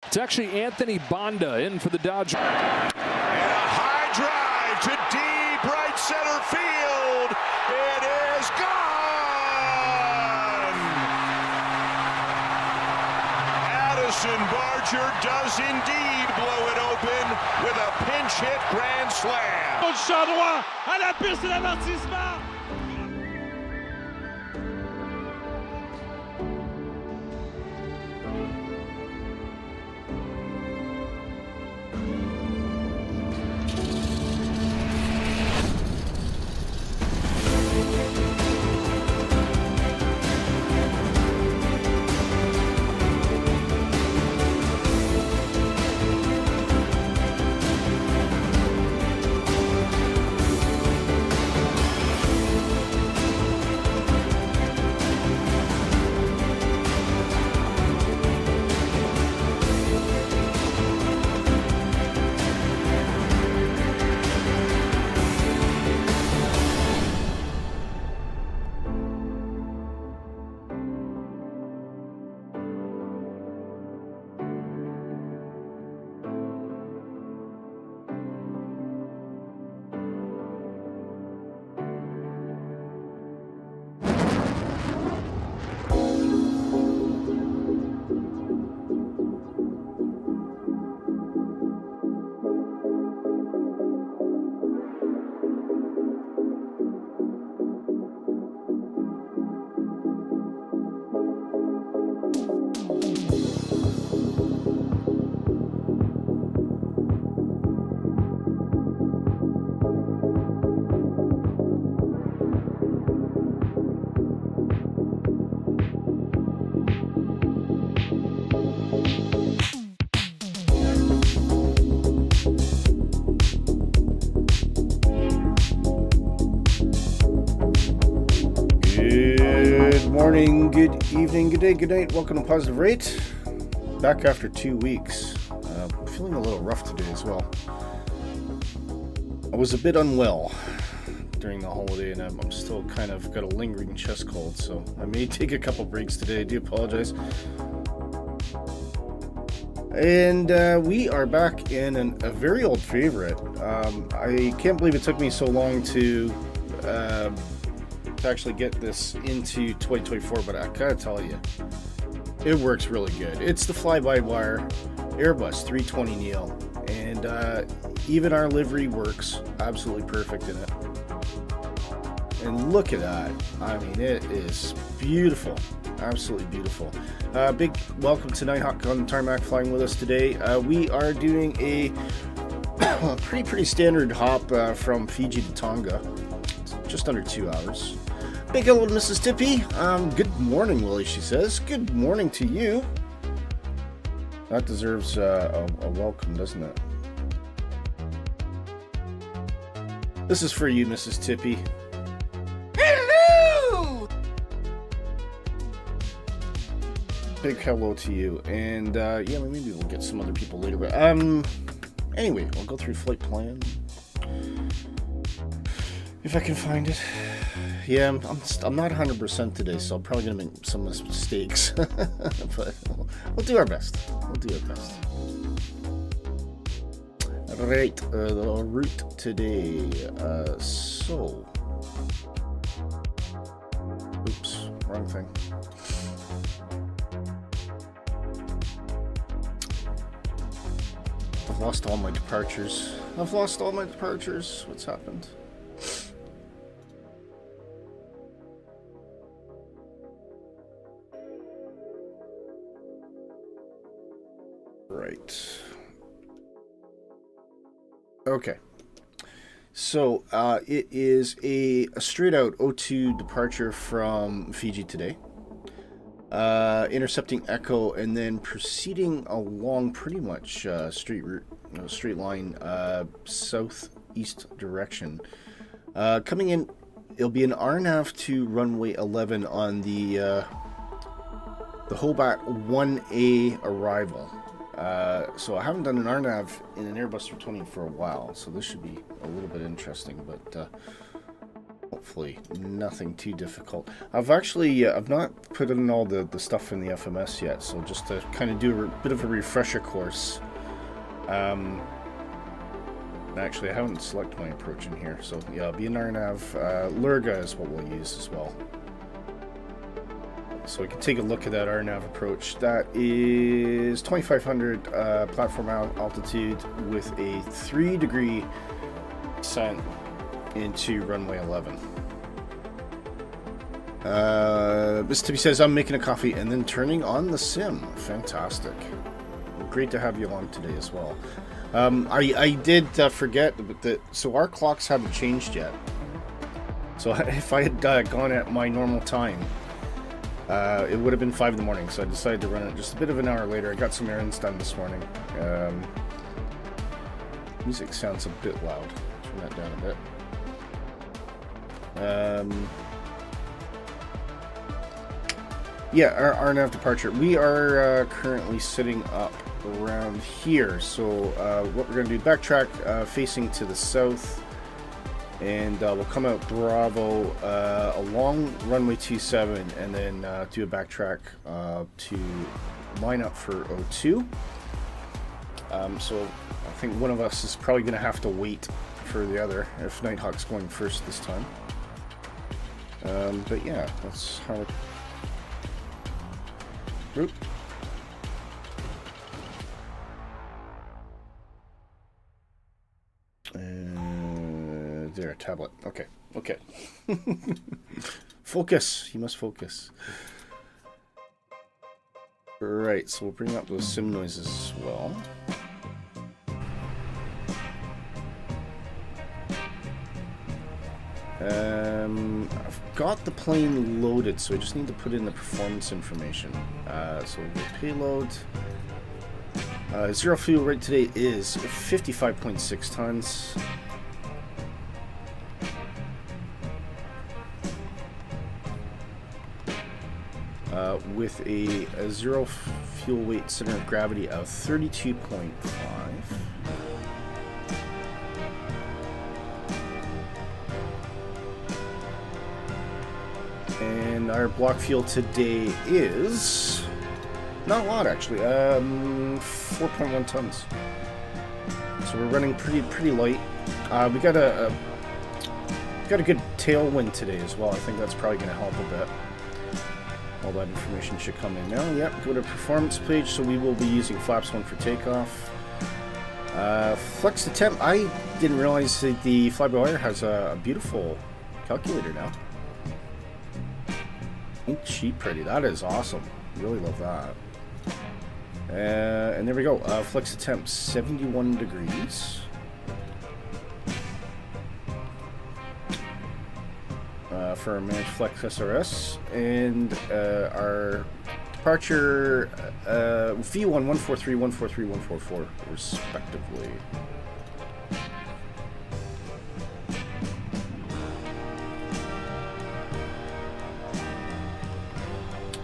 It's actually Anthony Bonda in for the Dodgers. And a high drive to deep right center field. It is gone. Addison Barger does indeed blow it open with a pinch hit grand slam. Champ droit à la piste d'avertissement. Morning, good evening, good day, good night. Welcome to Positive Rate. Back after 2 weeks. Feeling a little rough today as well. I was a bit unwell during the holiday, and I'm still kind of got a lingering chest cold, so I may take a couple breaks today. I do apologize. And we are back in a very old favorite. I can't believe it took me so long to actually get this into 2024, but I gotta tell you, it works really good. It's the FlyByWire Airbus A320neo, and even our livery works absolutely perfect in it. And look at that. I mean, it is beautiful, absolutely beautiful. Big welcome to Nighthawk on the tarmac flying with us today. We are doing a pretty standard hop from Fiji to Tonga. It's just under 2 hours. Big hello to Mrs. Tippy. Good morning, Willy, she says. Good morning to you. That deserves a welcome, doesn't it? This is for you, Mrs. Tippy. Hello! Big hello to you. And, yeah, maybe we'll get some other people later. But, anyway, I'll go through flight plan. If I can find it. Yeah, I'm not 100% today, so I'm probably going to make some mistakes. But we'll do our best. We'll do our best. Right, the route today. Oops, wrong thing. I've lost all my departures. What's happened? Right. Okay. So it is a straight out O2 departure from Fiji today. Intercepting Echo and then proceeding along pretty much straight line southeast direction. Coming in, it'll be an RNAV to runway 11 on the Hobart 1A arrival. So I haven't done an RNAV in an Airbus A320 for a while, so this should be a little bit interesting, but hopefully nothing too difficult. I've actually I've not put in all the stuff in the FMS yet, so just to kind of do a bit of a refresher course. Actually, I haven't selected my approach in here, so yeah, BNR nav. Lurga is what we'll use as well. So we can take a look at that RNAV approach. That is 2,500 platform altitude with a 3-degree descent into runway 11. Miss Tippy says, I'm making a coffee and then turning on the sim. Fantastic. Great to have you along today as well. I did forget that, so our clocks haven't changed yet. So if I had gone at my normal time, it would have been 5 in the morning, so I decided to run it just a bit of an hour later. I got some errands done this morning. Music sounds a bit loud. Turn that down a bit. Yeah, our nav departure. We are currently sitting up around here. So what we're going to do, backtrack facing to the south. And we'll come out Bravo along runway 27 and then do a backtrack to line up for 02. So I think one of us is probably going to have to wait for the other if Nighthawk's going first this time. But yeah, that's how it... Oop. There, tablet. Okay, okay. Focus. You must focus. Right, so we'll bring up those sim noises as well. I've got the plane loaded, so I just need to put in the performance information. So the payload. Zero fuel rate today is 55.6 tons. With a zero fuel weight center of gravity of 32.5. And our block fuel today is not a lot, actually. 4.1 tons. So we're running pretty light. We got a good tailwind today as well. I think that's probably going to help a bit. All that information should come in now. Yep, go to performance page. So we will be using flaps 1 for takeoff. Flex to temp. I didn't realize that the FlyByWire has a beautiful calculator now. Ain't she pretty? That is awesome. Really love that. And there we go. Flex to temp 71 degrees. For our managed flex SRS, and our departure V1 143, 143, 144 respectively.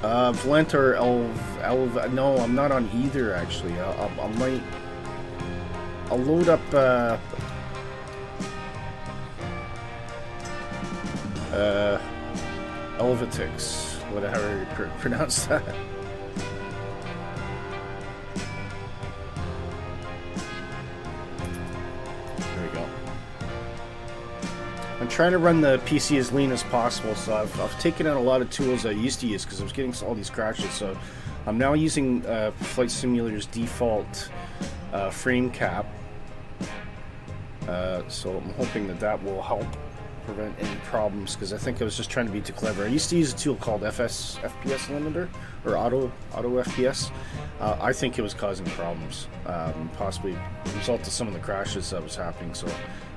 Volantor Elv. No, I'm not on either actually. I'll load up. Elvatix, whatever you pronounce that. There we go. I'm trying to run the PC as lean as possible, so I've taken out a lot of tools I used to use because I was getting all these crashes. So I'm now using Flight Simulator's default frame cap. So I'm hoping that will help prevent any problems, because I think I was just trying to be too clever. I used to use a tool called FPS limiter, or auto FPS. I think it was causing problems, possibly a result of some of the crashes that was happening. So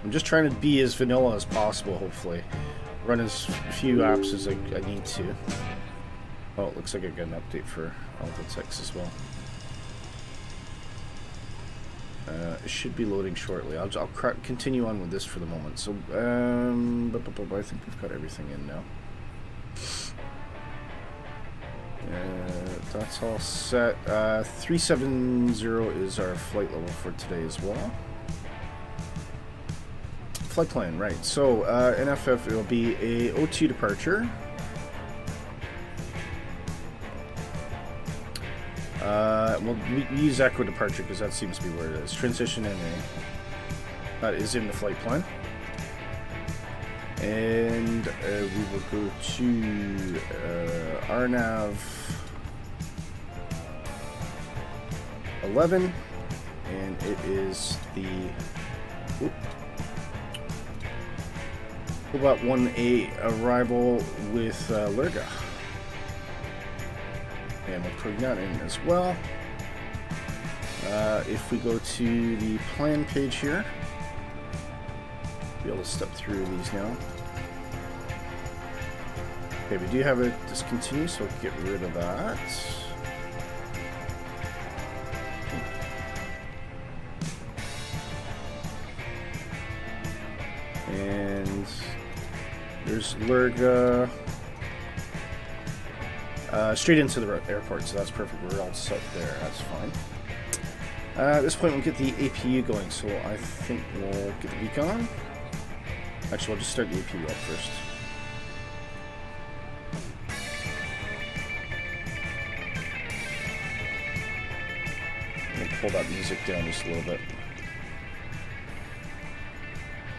I'm just trying to be as vanilla as possible, hopefully. Run as few apps as I need to. Oh, it looks like I got an update for Alphatex as well. It should be loading shortly. I'll continue on with this for the moment. So, I think we've got everything in now. That's all set. 370 is our flight level for today as well. flight plan, right. So, NFF, it'll be a O2 departure. We'll use Echo departure because that seems to be where it is. Transition NA. That is in the flight plan. And we will go to RNAV 11. And it is the... Oop. About 1A arrival with Lurga. And we'll plug that in as well. If we go to the plan page here, be able to step through these now. Okay, we do have a discontinue, so we'll get rid of that. And there's Lurga. Straight into the airport, so that's perfect. We're all set there. That's fine. At this point, we'll get the APU going, so I think we'll get the beacon on. Actually, we'll just start the APU up first. I'm going to pull that music down just a little bit.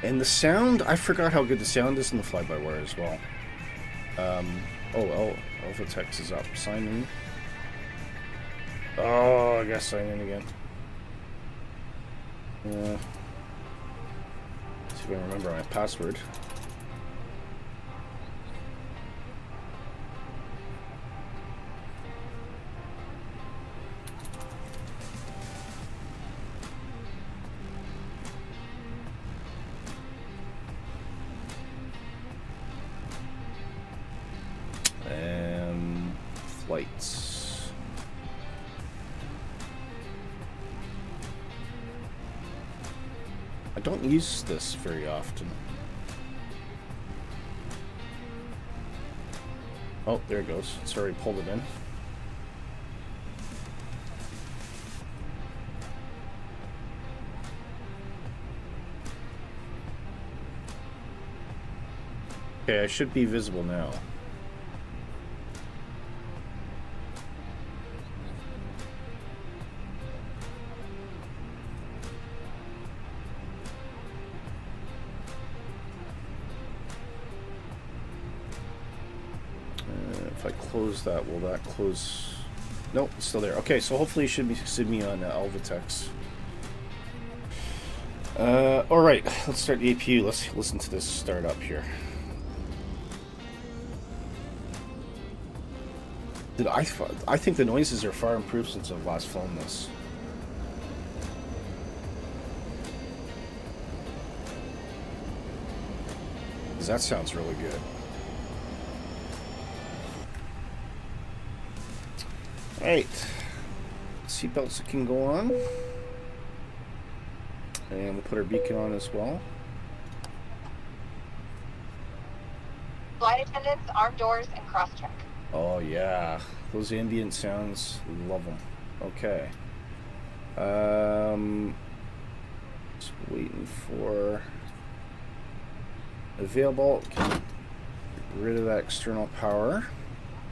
And the sound, I forgot how good the sound is in the fly-by-wire as well. Alpha Text is up. Sign in. Oh, I gotta sign in again. See if I can remember my password. Flights. I don't use this very often. Oh, there it goes. It's already pulled it in. Okay, I should be visible now. If I close that, will that close? Nope, it's still there. Okay, so hopefully it should be see me on Alvatex. All right, let's start the APU. Let's listen to this start up here. I think the noises are far improved since I've last flown this. Because that sounds really good. Alright, seatbelts can go on, and we'll put our beacon on as well. Flight attendants, armed doors, and cross-check. Oh yeah, those ambient sounds, love them. Okay. Just waiting for available. Can get rid of that external power.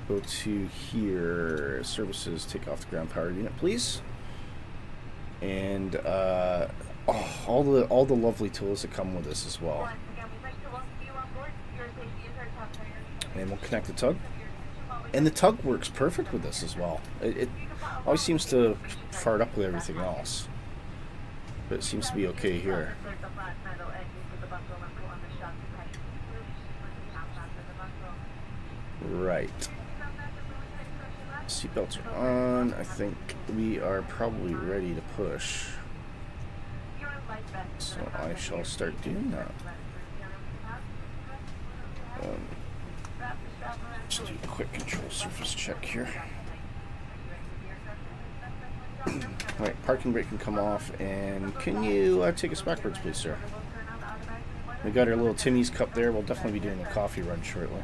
Go to here, services, take off the ground power unit, please. And all the lovely tools that come with this as well. And we'll connect the tug. And the tug works perfect with this as well. It always seems to fart up with everything else. But it seems to be okay here. Right. Seatbelts are on. I think we are probably ready to push. So I shall start doing that. Just do a quick control surface check here. Alright, parking brake can come off, and can you take us backwards, please, sir? We got our little Timmy's cup there. We'll definitely be doing a coffee run shortly.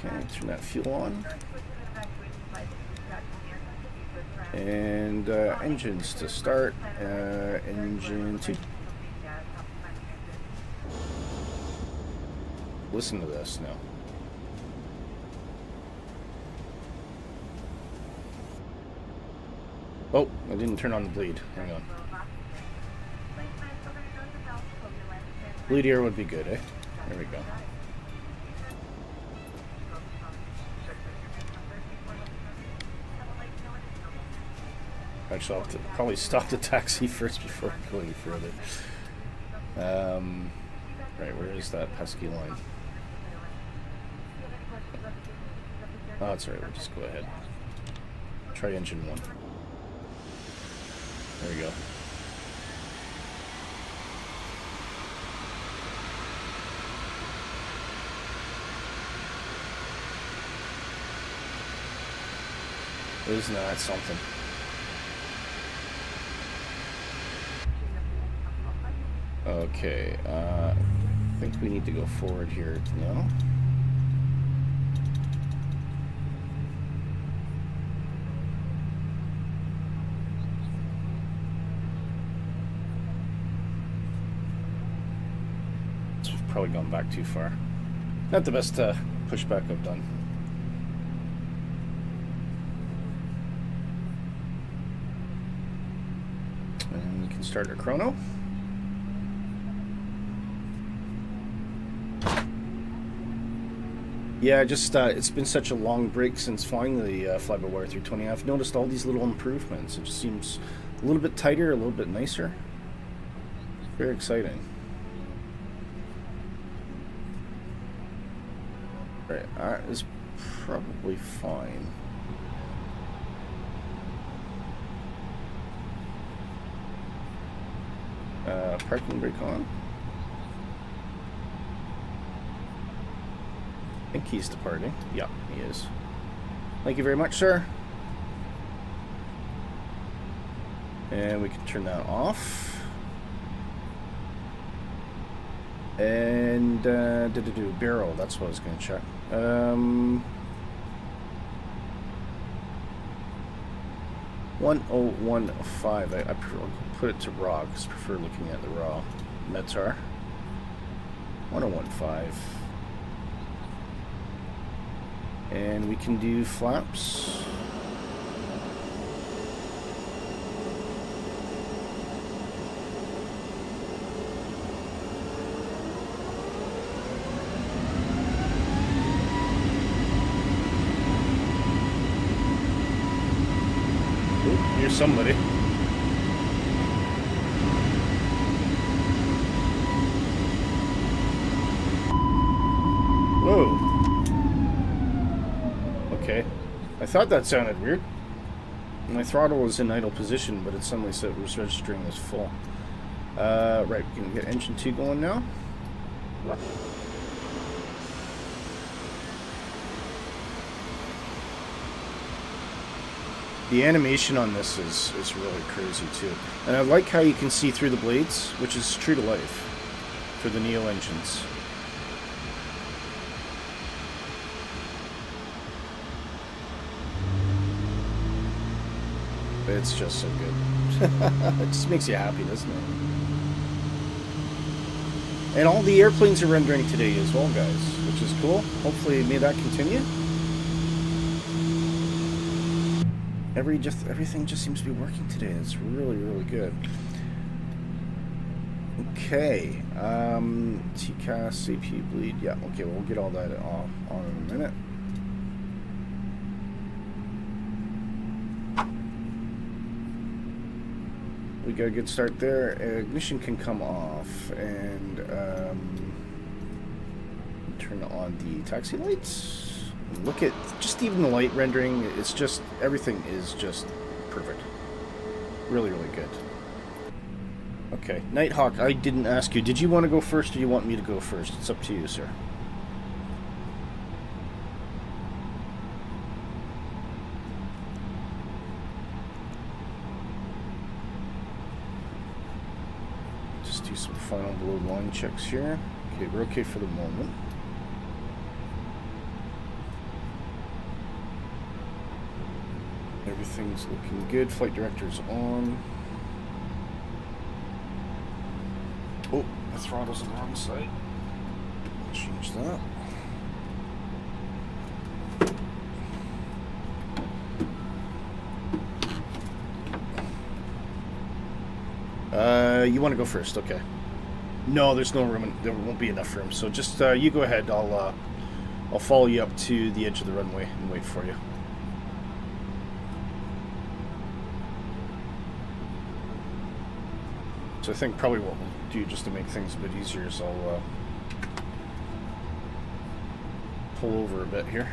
Okay, turn that fuel on. And engines to start. Engine 2. Listen to this now. Oh, I didn't turn on the bleed. Hang on. Bleed here would be good, eh? There we go. Actually, I'll have to probably stop the taxi first before going further. Right, where is that pesky line? Oh, that's alright, we'll just go ahead. Try engine 1. There we go. Isn't that something? Okay, I think we need to go forward here. No? It's probably gone back too far. Not the best pushback I've done. And we can start our chrono. Yeah, just it's been such a long break since flying the FlyByWire A320. I've noticed all these little improvements. It just seems a little bit tighter, a little bit nicer. Very exciting. Right, that is probably fine. Parking brake on. I think he's departing. Yeah, he is. Thank you very much, sir. And we can turn that off. And barrel, that's what I was going to check. 1015. I put it to raw because I prefer looking at the raw. Metar 1015. And we can do flaps. Oh, here's somebody. Whoa. Okay. I thought that sounded weird. My throttle was in idle position, but it suddenly said it was registering as full. Right, we can get engine 2 going now. The animation on this is really crazy too. And I like how you can see through the blades, which is true to life for the Neo engines. It's just so good. It just makes you happy, doesn't it? And all the airplanes are rendering today as well, guys, which is cool. Hopefully, may that continue. Everything just seems to be working today. It's really, really good. Okay. TCAS, AP bleed. Yeah, okay, we'll get all that on in a minute. We got a good start there. Ignition can come off, and turn on the taxi lights. Look at just even the light rendering. It's just everything is just perfect. Really, really good. Okay, Nighthawk. I didn't ask you. Did you want to go first, or do you want me to go first? It's up to you, sir. Final below line checks here. Okay, we're okay for the moment. Everything's looking good. Flight director's on. Oh, the throttle's on the wrong side. Change that. You want to go first, okay? No, there's no room. There won't be enough room. So just you go ahead. I'll follow you up to the edge of the runway and wait for you. So I think probably what we'll do, just to make things a bit easier, is I'll pull over a bit here.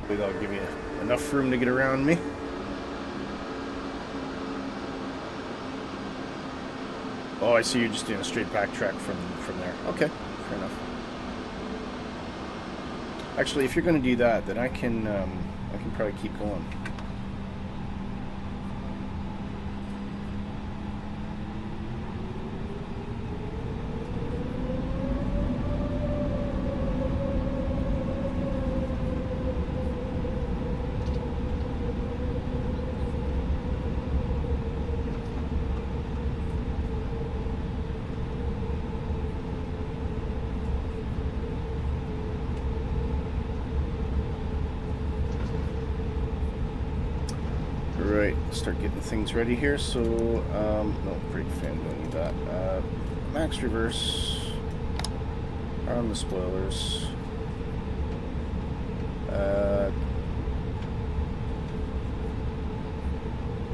That'll give you enough room to get around me. Oh, I see you're just doing a straight backtrack from there. Okay, fair enough. Actually, if you're going to do that, then I can probably keep going. Start getting things ready here. So no, brake fan, don't need that. Max reverse on the spoilers.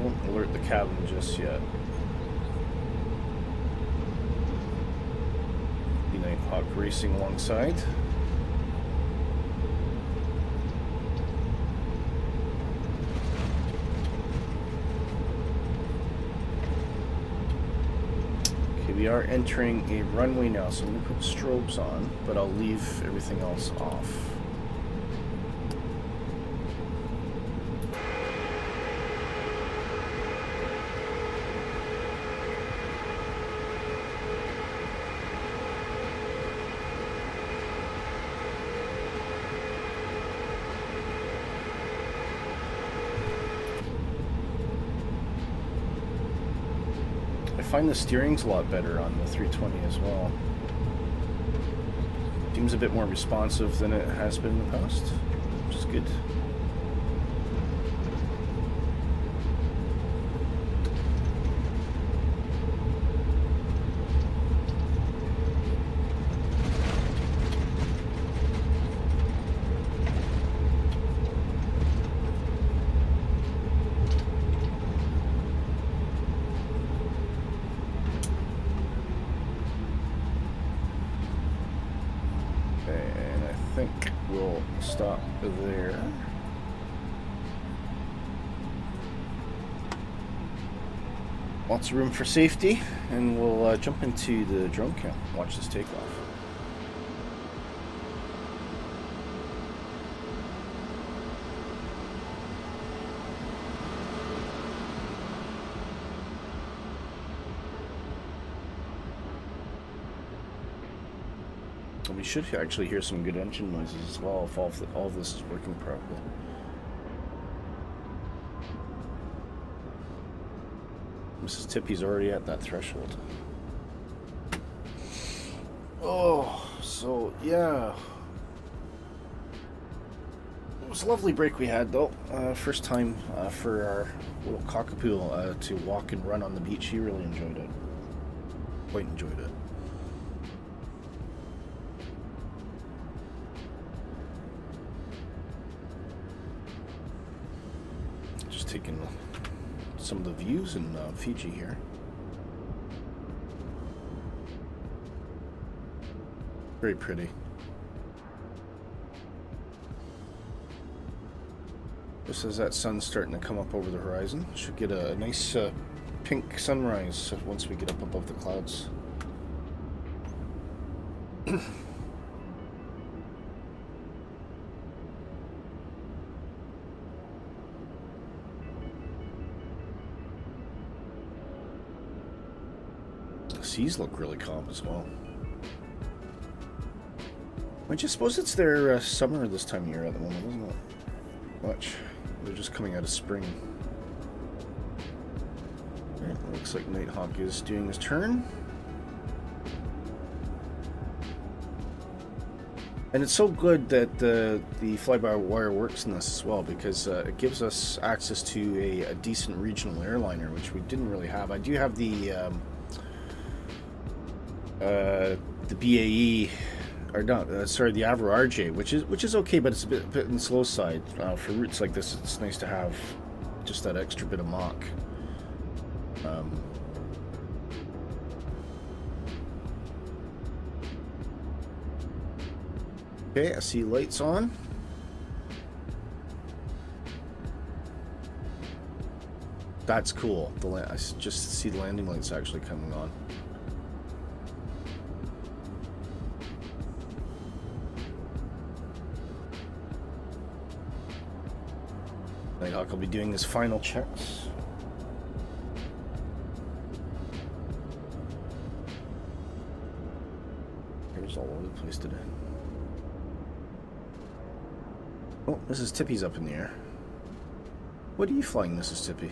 Won't alert the cabin just yet. Nighthawk racing alongside. We are entering a runway now, so I'm going to put strobes on, but I'll leave everything else off. I find the steering's a lot better on the 320 as well. Seems a bit more responsive than it has been in the past, which is good. Stop there. Lots of room for safety, and we'll jump into the drone cam. Watch this takeoff. We should actually hear some good engine noises as well if all of this is working properly. Mrs. Tippy's already at that threshold. Oh, so yeah. It was a lovely break we had though. First time for our little cockapoo to walk and run on the beach. He really enjoyed it. Quite enjoyed it. Taking some of the views in Fiji here. Very pretty. Just as that sun's starting to come up over the horizon, should get a nice pink sunrise once we get up above the clouds. The seas look really calm as well. I just suppose it's their summer this time of year at the moment, isn't it? Much. They're just coming out of spring. Right, looks like Nighthawk is doing his turn. And it's so good that the fly-by-wire works in this as well, because it gives us access to a decent regional airliner, which we didn't really have. I do have the BAE, or not, sorry, the Avro RJ, which is okay, but it's a bit on the slow side. For routes like this, it's nice to have just that extra bit of Mach. Okay, I see lights on. That's cool. I just see the landing lights actually coming on. Nighthawk will be doing his final checks. Here's all over the place today. Oh, Mrs. Tippy's up in the air. What are you flying, Mrs. Tippy?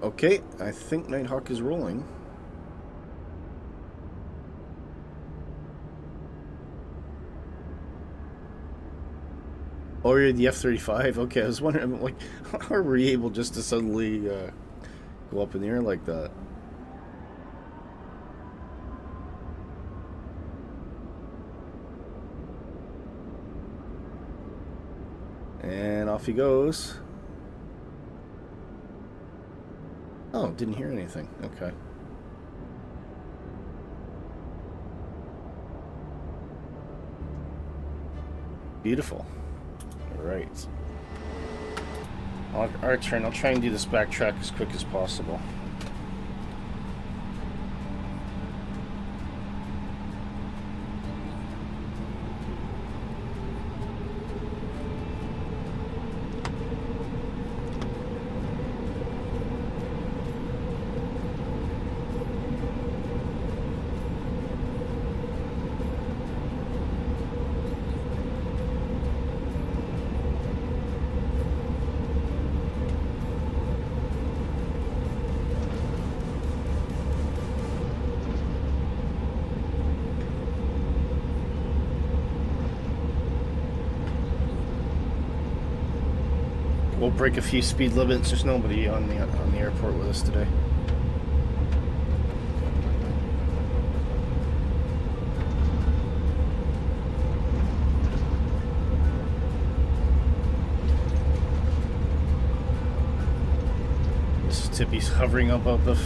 Okay, I think Nighthawk is rolling. Oh, you're the F-35? Okay, I was wondering, like, how were we able just to suddenly go up in the air like that? And off he goes. Oh, didn't hear anything. Okay. Beautiful. Right. Our turn. I'll try and do this backtrack as quick as possible. We'll break a few speed limits. There's nobody on the airport with us today. This is Tippy's hovering above the.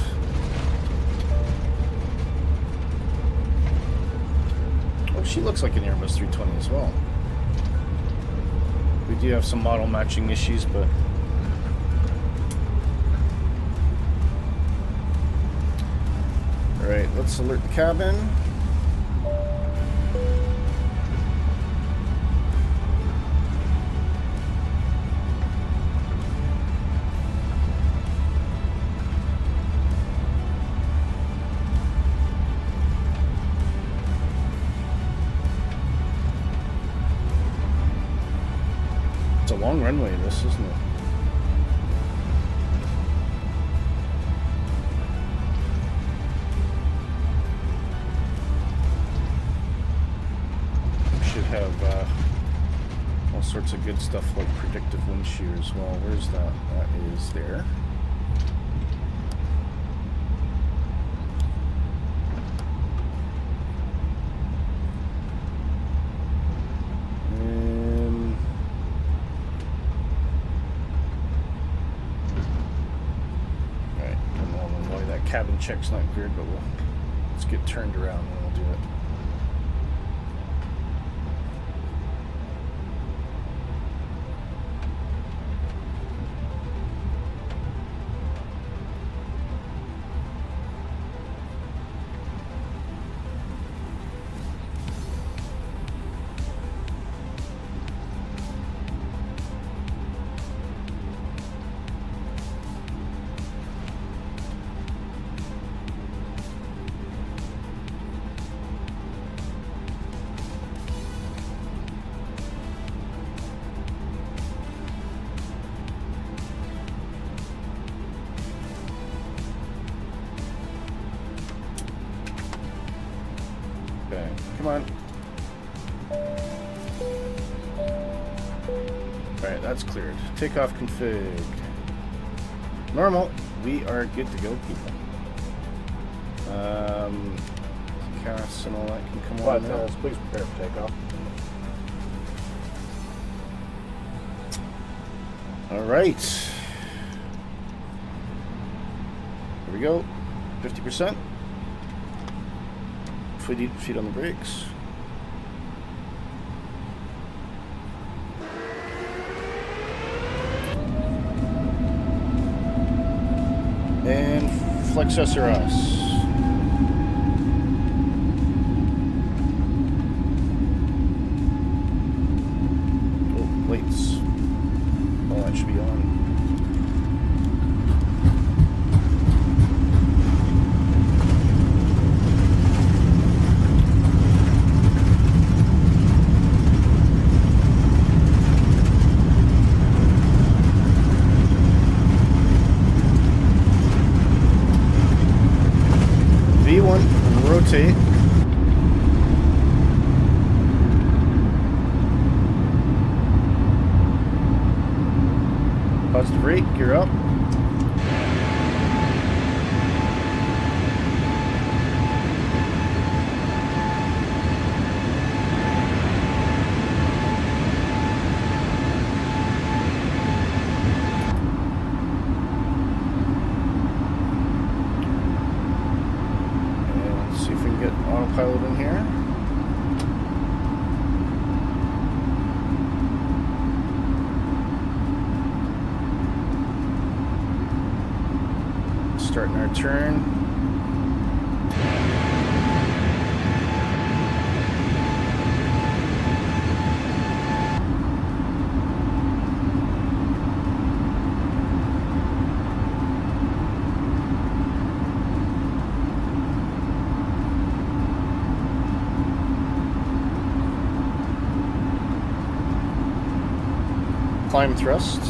Oh, she looks like an Airbus 320 as well. We do have some model matching issues, but all right, let's alert the cabin. Long runway this, isn't it? We should have all sorts of good stuff like predictive wind shear as well. Where's that? That is there. Cabin check's not good, but let's get turned around and we'll do it. Okay, come on. Alright, that's cleared. Takeoff config. Normal. We are good to go, people. Casts and all that can come on now. Please prepare for takeoff. Alright. Here we go. 50%. Feet on the brakes. And flex SRS. Oh, plates. Oh, that should be on. Rotate. Positive rate, gear up. Autopilot in here. Starting our turn. Climb thrust.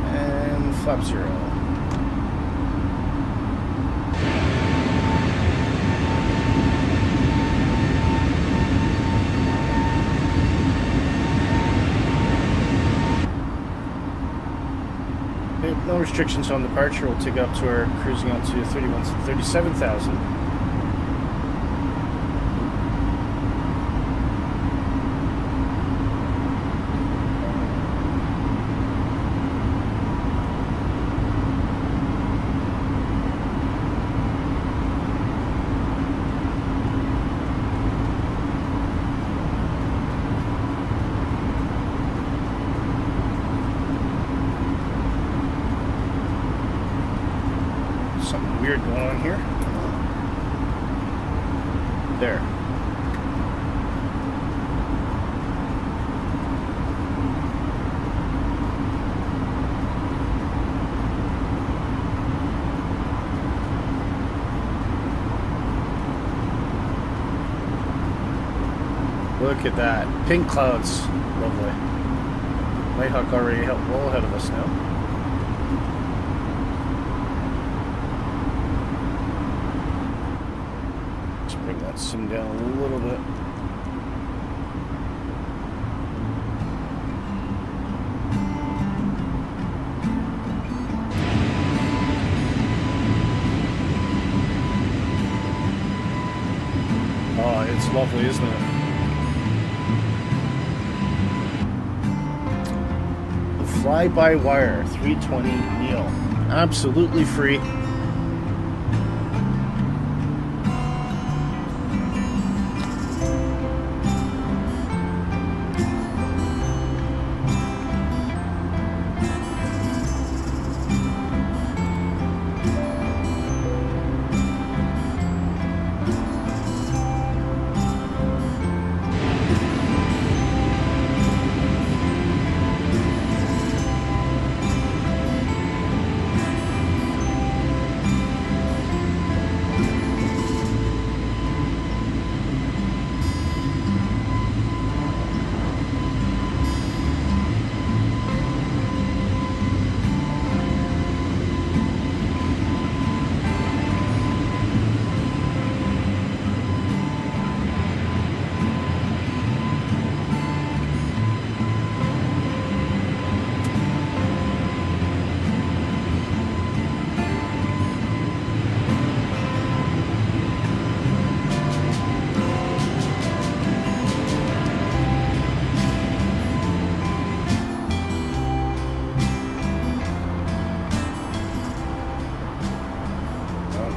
And flap 0. No restrictions on departure. We'll take up to our cruising on to 37,000. Something weird going on here. There. Look at that. Pink clouds. Lovely. Nighthawk already well ahead of us now. Bring that sim down a little bit. Oh, it's lovely, isn't it? The FlyByWire A320neo. Absolutely free.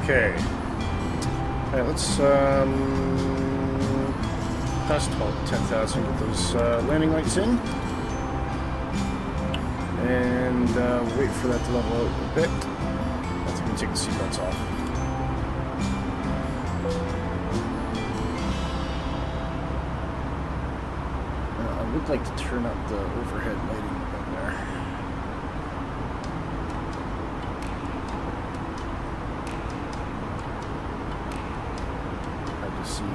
Okay. Alright, let's pass 10,000, get those landing lights in. And wait for that to level out a bit. That's going to take the seatbelts off. I would like to turn up the overhead lighting a bit there. Hard to see.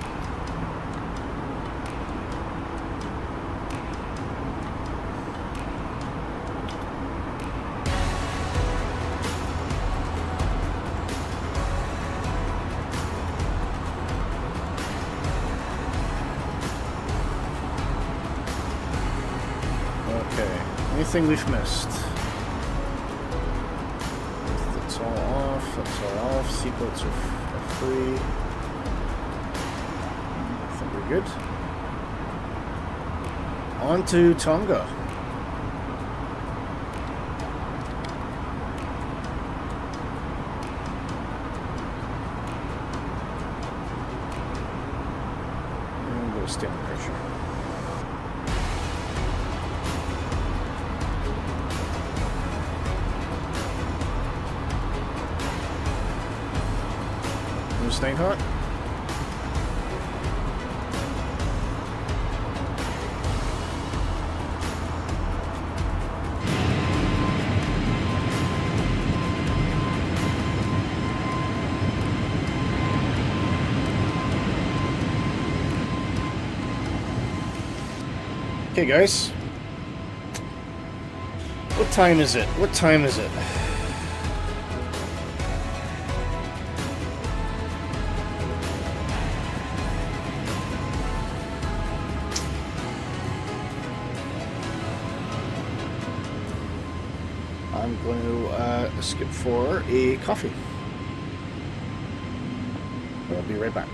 Anything we've missed? That's all off. That's all off. Seatbelts are free. I think we're good. On to Tonga. And we'll stay under pressure. Nighthawk. Okay, guys. What time is it? What time is it? I'm going to skip for a coffee. I'll be right back.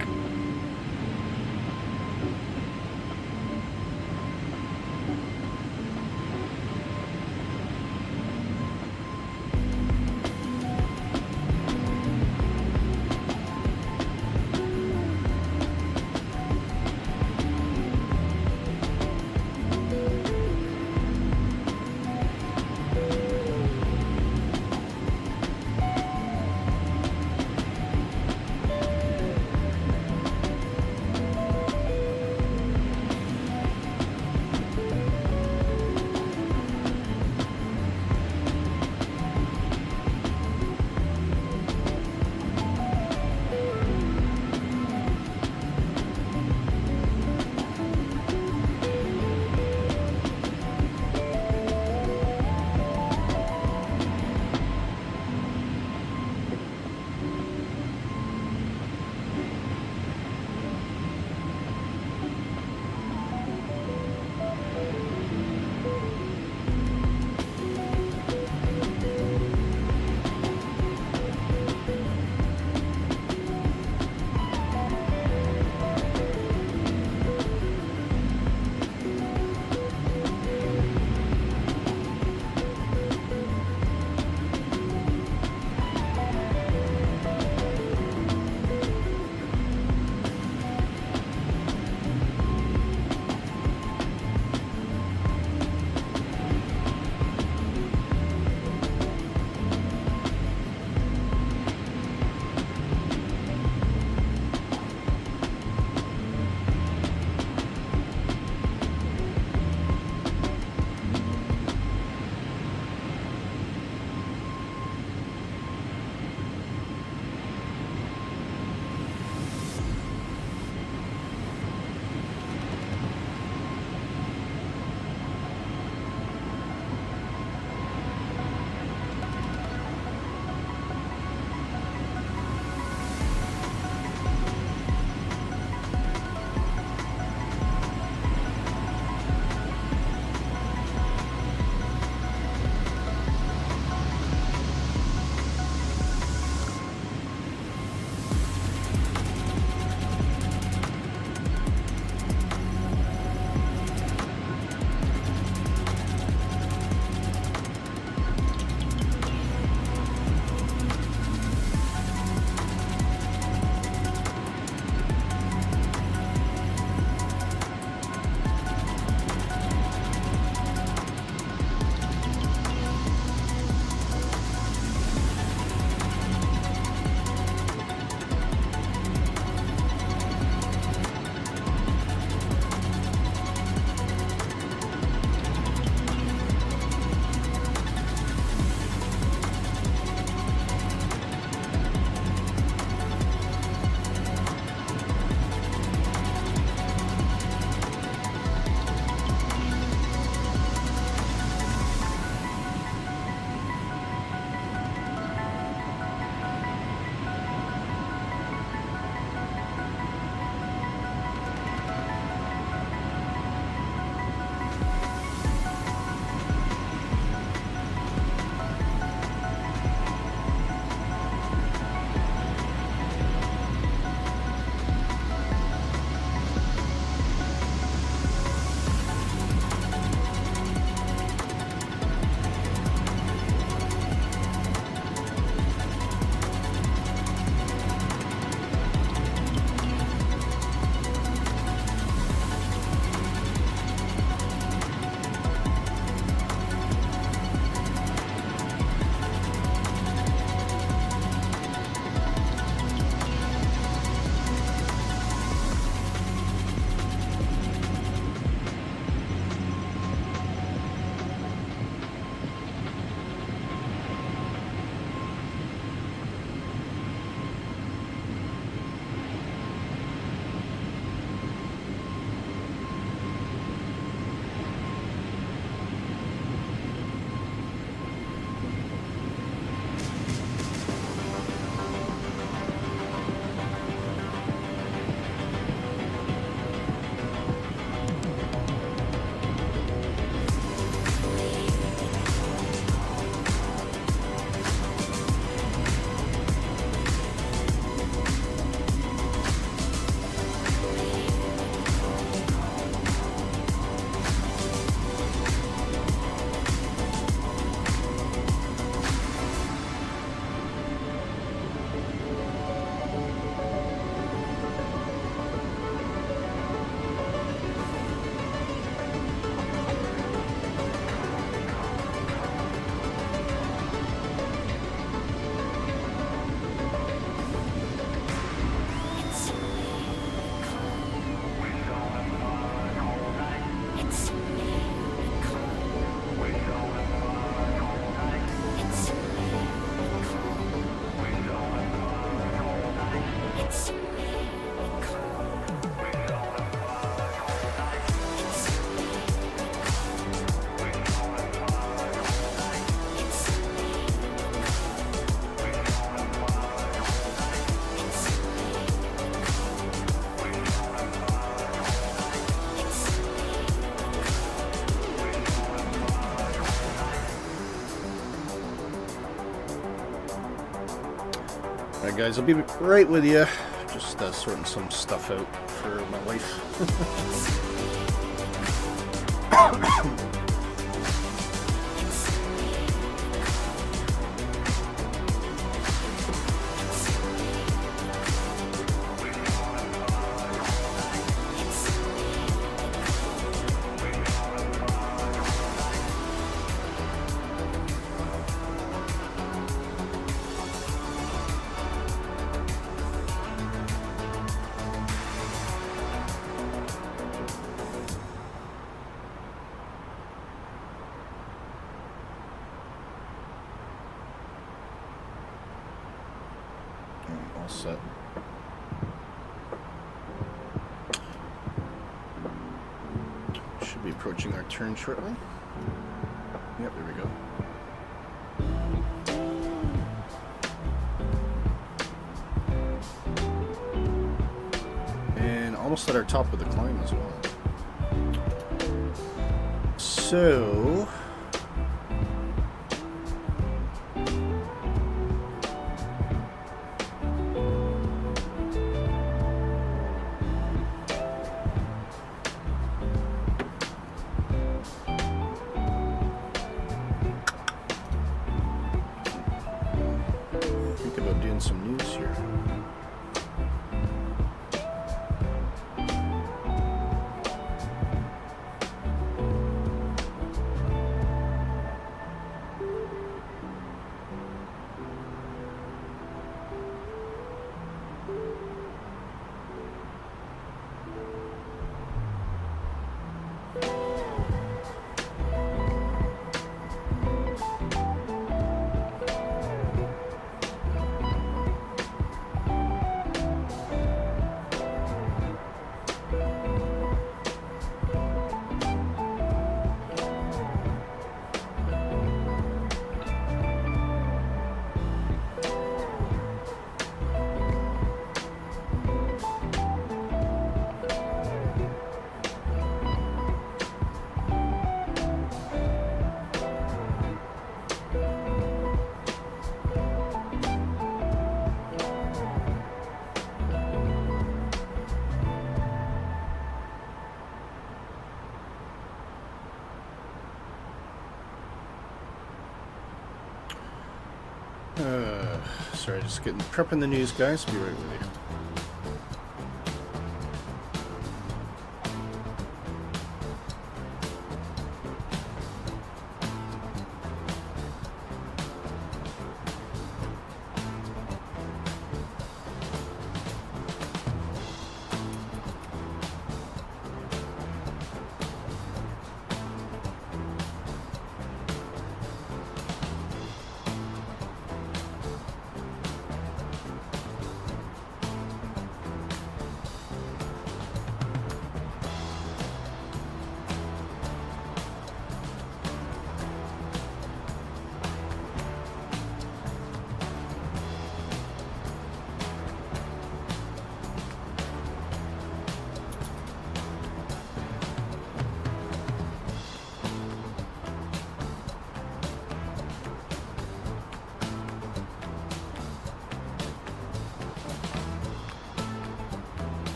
guys. I'll be right with you. Just sorting some stuff out for my wife. All set. Should be approaching our turn shortly. Yep, there we go. And almost at our top of the climb as well. So... think about doing some news here. Sorry, just prepping the news, guys. Be right with you.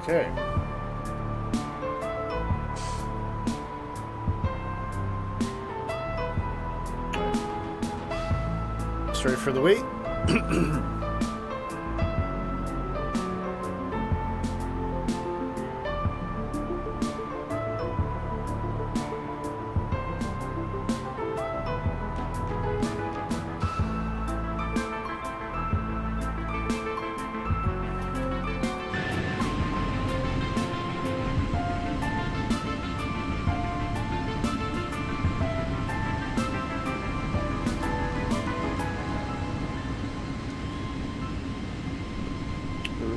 Okay. Sorry for the wait.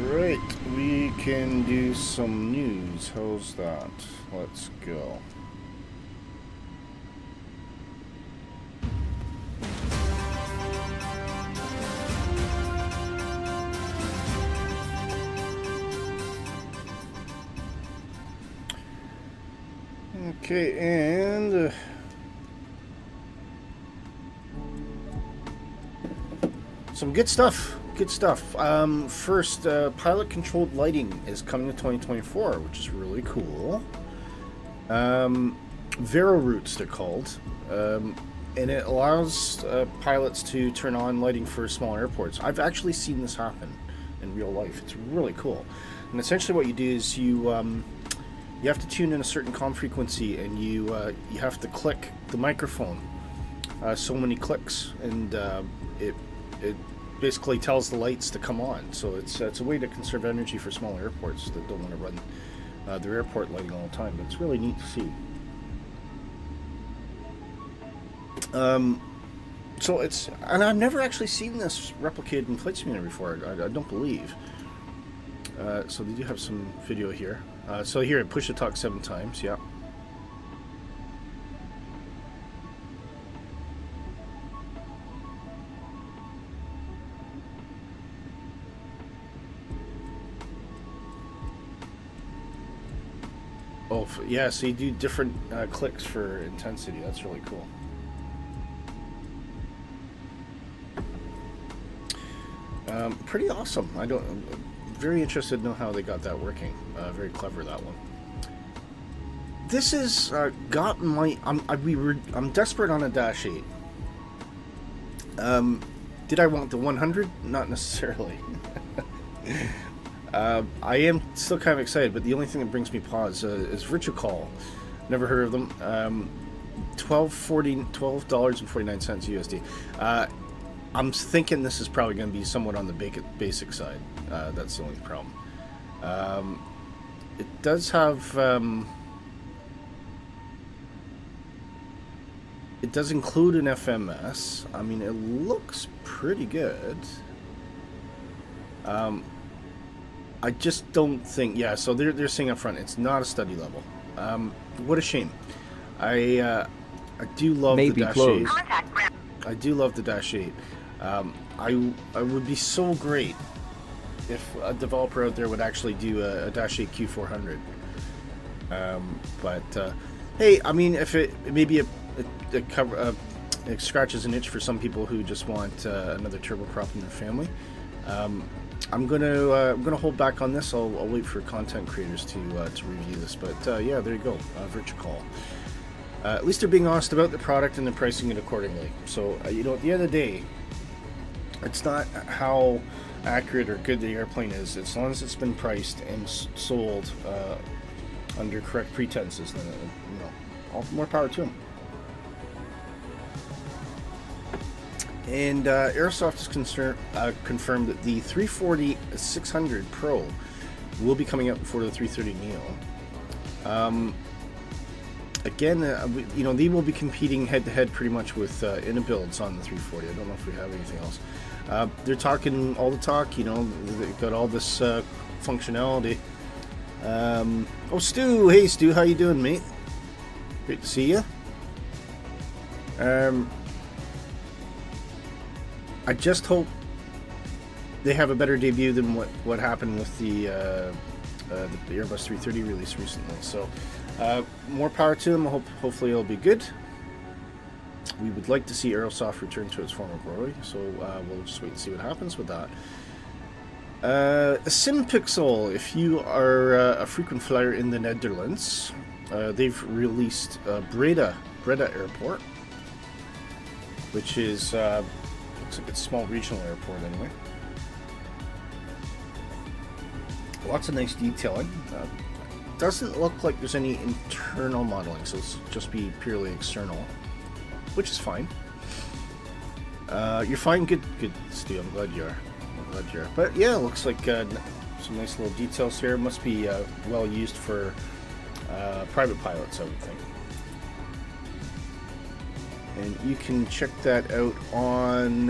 Alright, we can do some news. How's that? Let's go. Okay, and some good stuff. Good stuff. First, pilot-controlled lighting is coming to 2024, which is really cool. Vero routes, they're called, and it allows pilots to turn on lighting for small airports. I've actually seen this happen in real life. It's really cool. And essentially, what you do is you have to tune in a certain comm frequency, and you have to click the microphone so many clicks, and it basically tells the lights to come on. So it's a way to conserve energy for small airports that don't want to run their airport lighting all the time. But it's really neat to see. So it's, and I've never actually seen this replicated in Flight Simulator before. I don't believe. So they do have some video here. So here, push the talk 7 times. Yeah. Oh, yeah, so you do different clicks for intensity. That's really cool. Pretty awesome. I'm very interested to know how they got that working. Very clever, that one. This has got my... I'm desperate on a Dash 8. Did I want the 100? Not necessarily. I am still kind of excited, but the only thing that brings me pause is Virtual Call. Never heard of them. $12.49 USD. I'm thinking this is probably going to be somewhat on the basic side. That's the only problem. It does have... it does include an FMS. I mean, it looks pretty good. I just don't think... Yeah, so they're saying up front, it's not a study level. What a shame. I do love the Dash 8. I do love the Dash 8. I would be so great if a developer out there would actually do a Dash 8 Q400. But hey, I mean, if it maybe it scratches an itch for some people who just want another turboprop in their family. I'm gonna hold back on this. I'll wait for content creators to review this. But yeah, there you go, Virtual Call. At least they're being honest about the product and they're pricing it accordingly. So you know, at the end of the day, it's not how accurate or good the airplane is. As long as it's been priced and sold under correct pretenses, then you know, all more power to them. And Aerosoft has confirmed that the 340-600 Pro will be coming out before the 330neo. Again, you know, they will be competing head-to-head pretty much with Inabuilds on the 340. I don't know if we have anything else. They're talking all the talk, you know, they've got all this functionality. Oh, Stu! Hey, Stu, how you doing, mate? Great to see you. I just hope they have a better debut than what happened with the Airbus 330 release recently. So more power to them. Hopefully it'll be good. We would like to see Aerosoft return to its former glory, so we'll just wait and see what happens with that. SimPixel, if you are a frequent flyer in the Netherlands, they've released Breda Airport, which is looks like it's a small regional airport anyway. Lots of nice detailing. Doesn't look like there's any internal modeling, so it's just be purely external, which is fine. You're fine, good, Stu. I'm glad you are. But yeah, it looks like some nice little details here. Must be well used for private pilots, I would think. And you can check that out on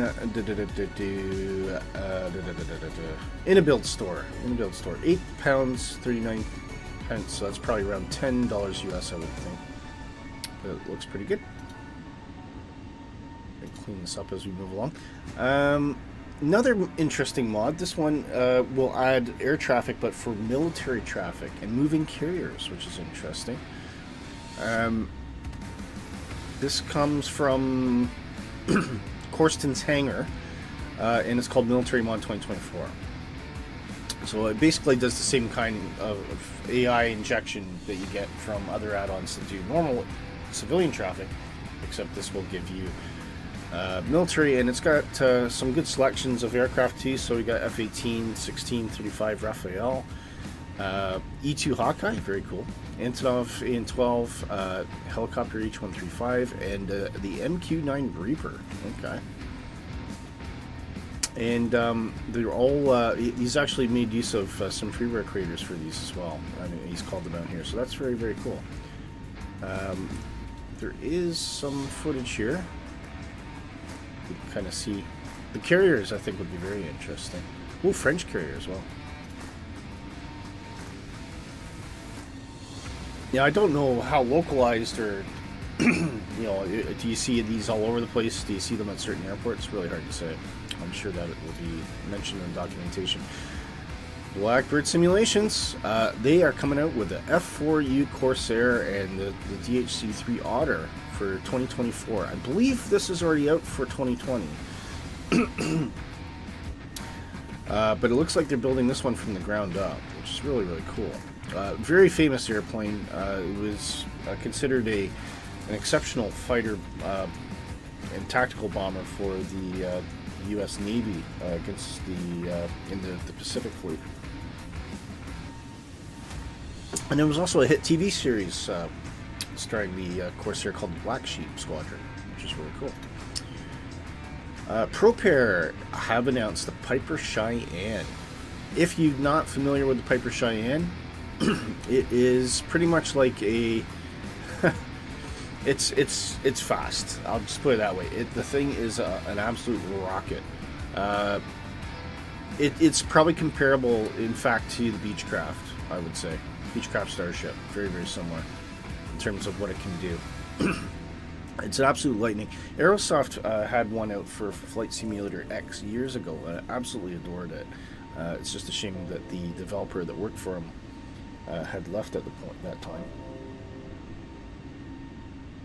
in a build store. £8, 39 pence. So that's probably around $10 US, I would think. But it looks pretty good. Clean this up as we move along. Another interesting mod. This one will add air traffic, but for military traffic and moving carriers, which is interesting. This comes from Corsten's Hangar, and it's called Military Mod 2024. So it basically does the same kind of AI injection that you get from other add-ons that do normal civilian traffic, except this will give you military, and it's got some good selections of aircraft too. So we got F-18, 16, 35 Rafale, E-2 Hawkeye, very cool, Antonov AN-12, helicopter H-135, and the MQ-9 Reaper. Okay. And they're all, he's actually made use of some freeware creators for these as well. I mean, he's called them out here, so that's very, very cool. There is some footage here. You can kind of see the carriers. I think would be very interesting. Oh, French carrier as well. Yeah, I don't know how localized or you know, do you see these all over the place? Do you see them at certain airports? It's really hard to say. I'm sure that it will be mentioned in documentation. Blackbird Simulations, they are coming out with the F4U Corsair and the DHC-3 Otter for 2024. I believe this is already out for 2020. But it looks like they're building this one from the ground up, which is really, really cool. Very famous airplane. It was considered an exceptional fighter and tactical bomber for the U.S. Navy against in the Pacific Fleet. And there was also a hit TV series starring the Corsair called the Black Sheep Squadron, which is really cool. ProPair have announced the Piper Cheyenne. If you're not familiar with the Piper Cheyenne, it is pretty much like a it's fast. I'll just put it that way. The thing is an absolute rocket. It's probably comparable, in fact, to the Beechcraft. I would say Beechcraft Starship, very, very similar in terms of what it can do. It's an absolute lightning. Aerosoft had one out for Flight Simulator X years ago, and I absolutely adored it. It's just a shame that the developer that worked for him had left at that time.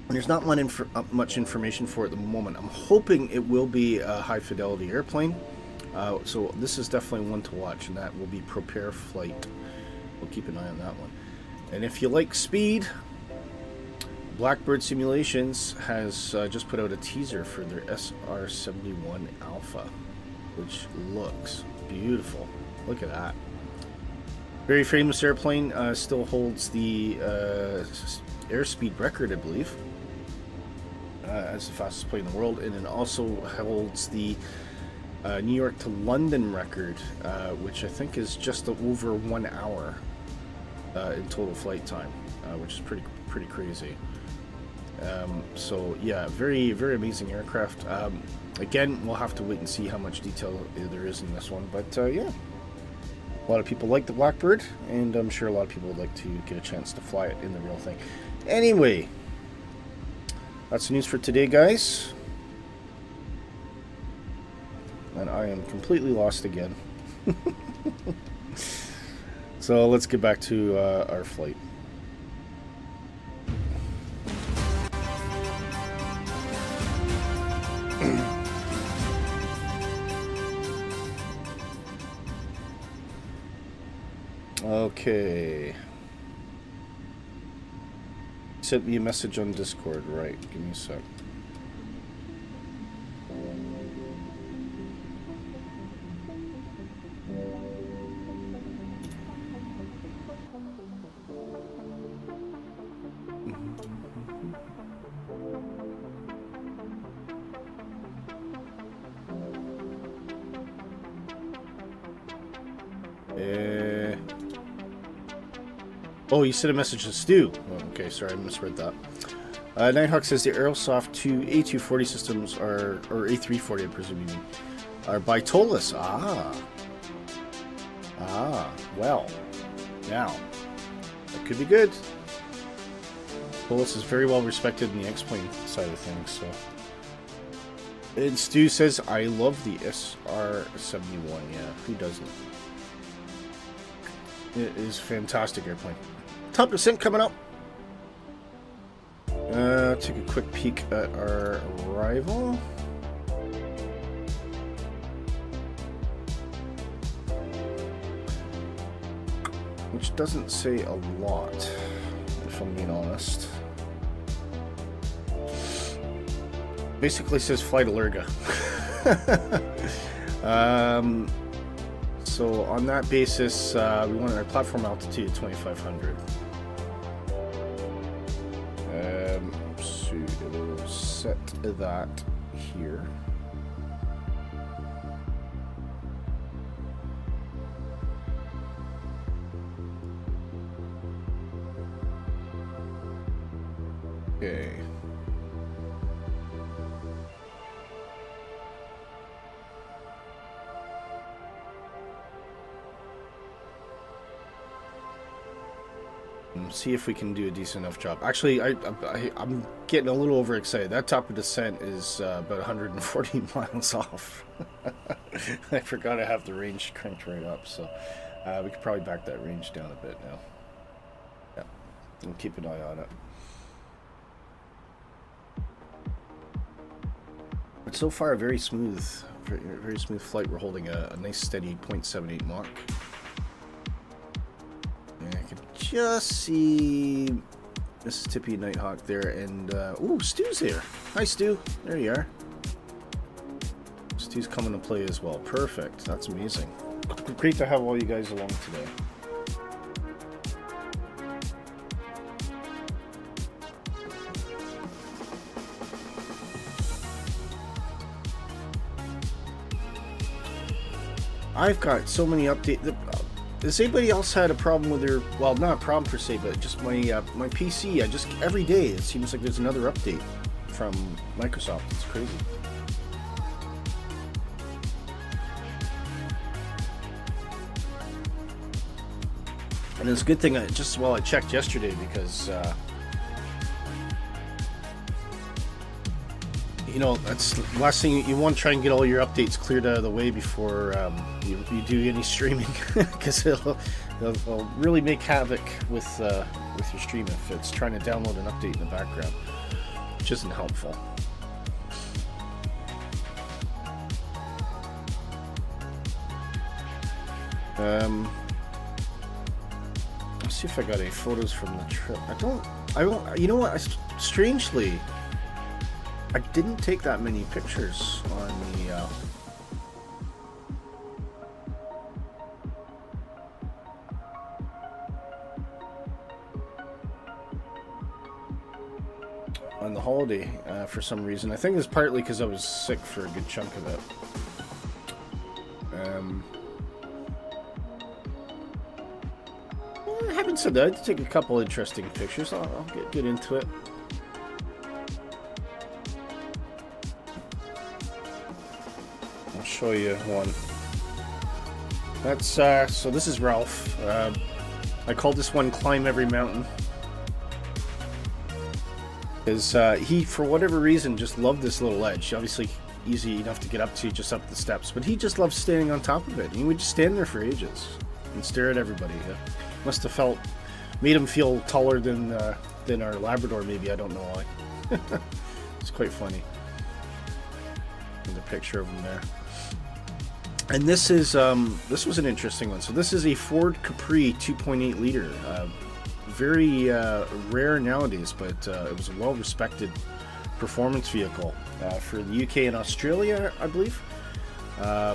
And there's not much information for it at the moment. I'm hoping it will be a high-fidelity airplane. So this is definitely one to watch, and that will be ProPair Flight. We'll keep an eye on that one. And if you like speed, Blackbird Simulations has just put out a teaser for their SR-71 Alpha, which looks beautiful. Look at that. Very famous airplane, still holds the airspeed record, I believe, as the fastest plane in the world, and it also holds the New York to London record, which I think is just over 1 hour in total flight time, which is pretty crazy. So yeah, very, very amazing aircraft. Again, we'll have to wait and see how much detail there is in this one, but yeah, a lot of people like the Blackbird, and I'm sure a lot of people would like to get a chance to fly it in the real thing. Anyway, that's the news for today, guys. And I am completely lost again. So let's get back to our flight. Okay. Sent me a message on Discord, right? Give me a sec. Oh, you sent a message to Stu. Oh, okay, sorry, I misread that. Nighthawk says the Aerosoft 2 A240 systems are, or A340 I'm presuming, are by Tollus. Well, now, that could be good. Tollus is very well respected in the X-Plane side of things, so. And Stu says, I love the SR-71. Yeah, who doesn't? It is a fantastic airplane. Top percent coming up. Take a quick peek at our rival. Which doesn't say a lot, if I'm being honest. Basically says flight Allerga. So on that basis, we wanted our platform altitude at 2,500. So we'll set that here. Okay. See if we can do a decent enough job. Actually, I'm getting a little overexcited. That top of descent is about 140 miles off. I forgot I have the range cranked right up, so we could probably back that range down a bit now. Yeah, we'll keep an eye on it. But so far, very smooth flight. We're holding a nice steady 0.78 Mach. I can just see Mississippi Nighthawk there, and ooh, Stu's here. Hi, Stu. There you are. Stu's coming to play as well. Perfect. That's amazing. Great to have all you guys along today. I've got so many updates. Has anybody else had a problem with their, well, not a problem per se, but just my my PC? I just, every day it seems like there's another update from Microsoft. It's crazy. And it's a good thing I just, well, I checked yesterday because you know, that's the last thing you want to try and get all your updates cleared out of the way before you do any streaming, because it'll really make havoc with your stream if it's trying to download an update in the background, which isn't helpful. Let's see if I got any photos from the trip. I don't. You know what? Strangely, I didn't take that many pictures on the holiday for some reason. I think it's partly because I was sick for a good chunk of it. Well, having said that, I did take a couple interesting pictures. I'll get into it. Show you one. That's so this is Ralph. I called this one Climb Every Mountain, because he, for whatever reason, just loved this little ledge. Obviously easy enough to get up to, just up the steps, but he just loves standing on top of it. He would just stand there for ages and stare at everybody. Must have made him feel taller than our Labrador, maybe. I don't know why. It's quite funny. And the picture of him there. And this is this was an interesting one. So this is a Ford Capri 2.8 liter, very rare nowadays, but it was a well-respected performance vehicle for the UK and Australia, I believe,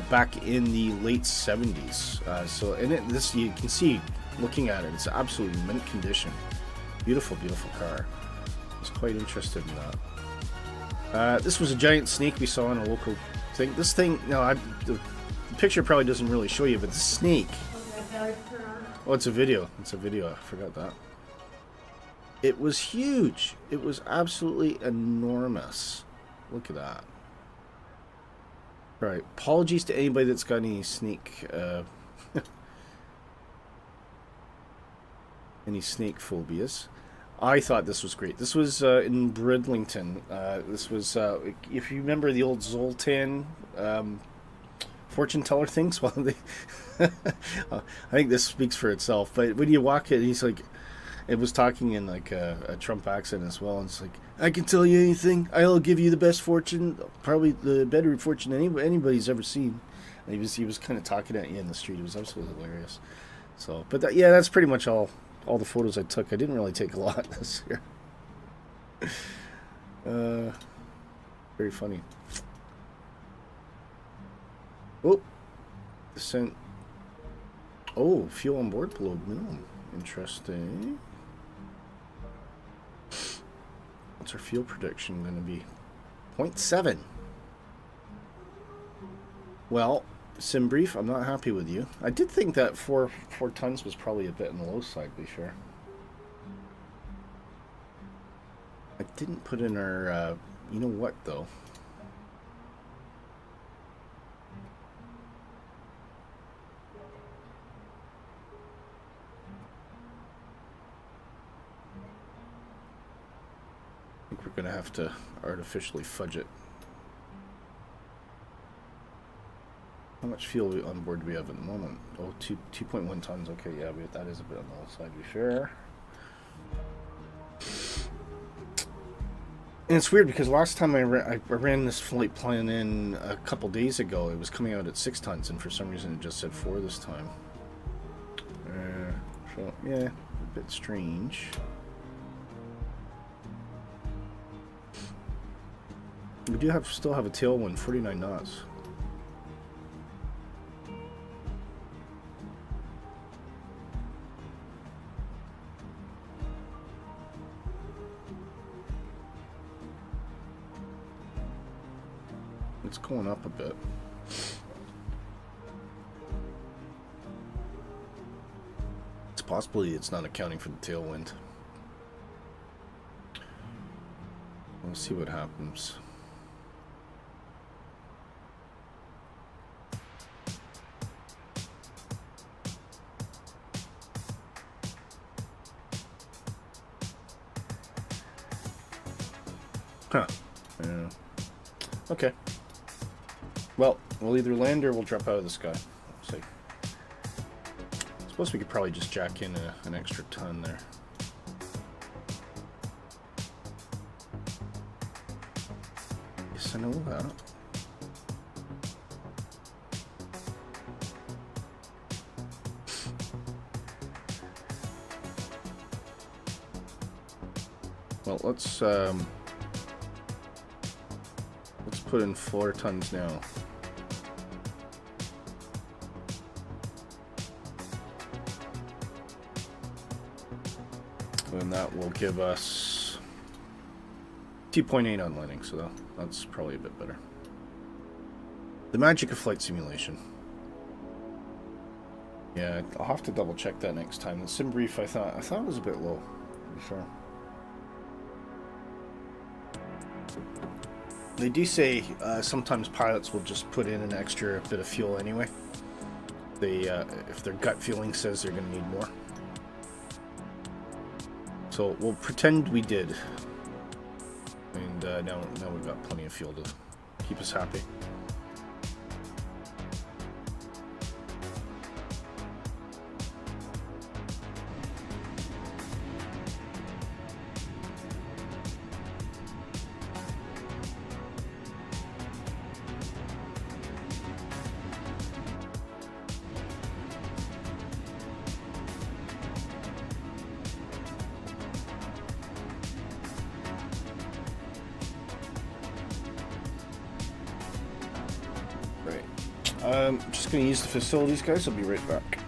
back in the late 70s. So this you can see, looking at it, it's absolutely mint condition. Beautiful, beautiful car. I was quite interested in that. This was a giant snake we saw in a local thing. This thing, no, the picture probably doesn't really show you, but the snake. Oh, it's a video. It's a video. I forgot that. It was huge. It was absolutely enormous. Look at that. Right. Apologies to anybody that's got any snake any snake phobias. I thought this was great. This was in Bridlington. This was, if you remember the old Zoltan fortune teller things, well, they I think this speaks for itself. But when you walk in, he's like, it was talking in like a Trump accent as well. And it's like, I can tell you anything. I'll give you the best fortune, probably the better fortune anybody's ever seen. And he was kind of talking at you in the street. It was absolutely hilarious. So, but that, yeah, that's pretty much all the photos I took. I didn't really take a lot this year. Very funny. Oh, descent. Oh, fuel on board below minimum. Interesting. What's our fuel prediction going to be? 0.7. Well, SIMBRIEF, I'm not happy with you. I did think that 4 tons was probably a bit on the low side, to be fair. I didn't put in our, you know what, though? I think we're going to have to artificially fudge it. How much fuel on board do we have at the moment? Oh, 2.1 tons. Okay, yeah, that is a bit on the low side, to be fair. And it's weird because last time I ran this flight plan in a couple days ago, it was coming out at 6 tons, and for some reason it just said 4 this time. So, yeah, a bit strange. We do still have a tailwind, 49 knots. It's going up a bit. It's possibly it's not accounting for the tailwind. We'll see what happens. Huh. Yeah. Okay. Well, we'll either land or we'll drop out of the sky. We'll see. I suppose we could probably just jack in an extra ton there. Yes, I know that. Well, let's put in 4 tons now. And that will give us 2.8 on landing, so that's probably a bit better. The magic of flight simulation. Yeah, I'll have to double check that next time. The SIMBRIEF I thought it was a bit low, to be fair. They do say sometimes pilots will just put in an extra bit of fuel anyway. If their gut feeling says they're going to need more. So we'll pretend we did. And now we've got plenty of fuel to keep us happy. Just going to use the facilities, guys. I'll be right back.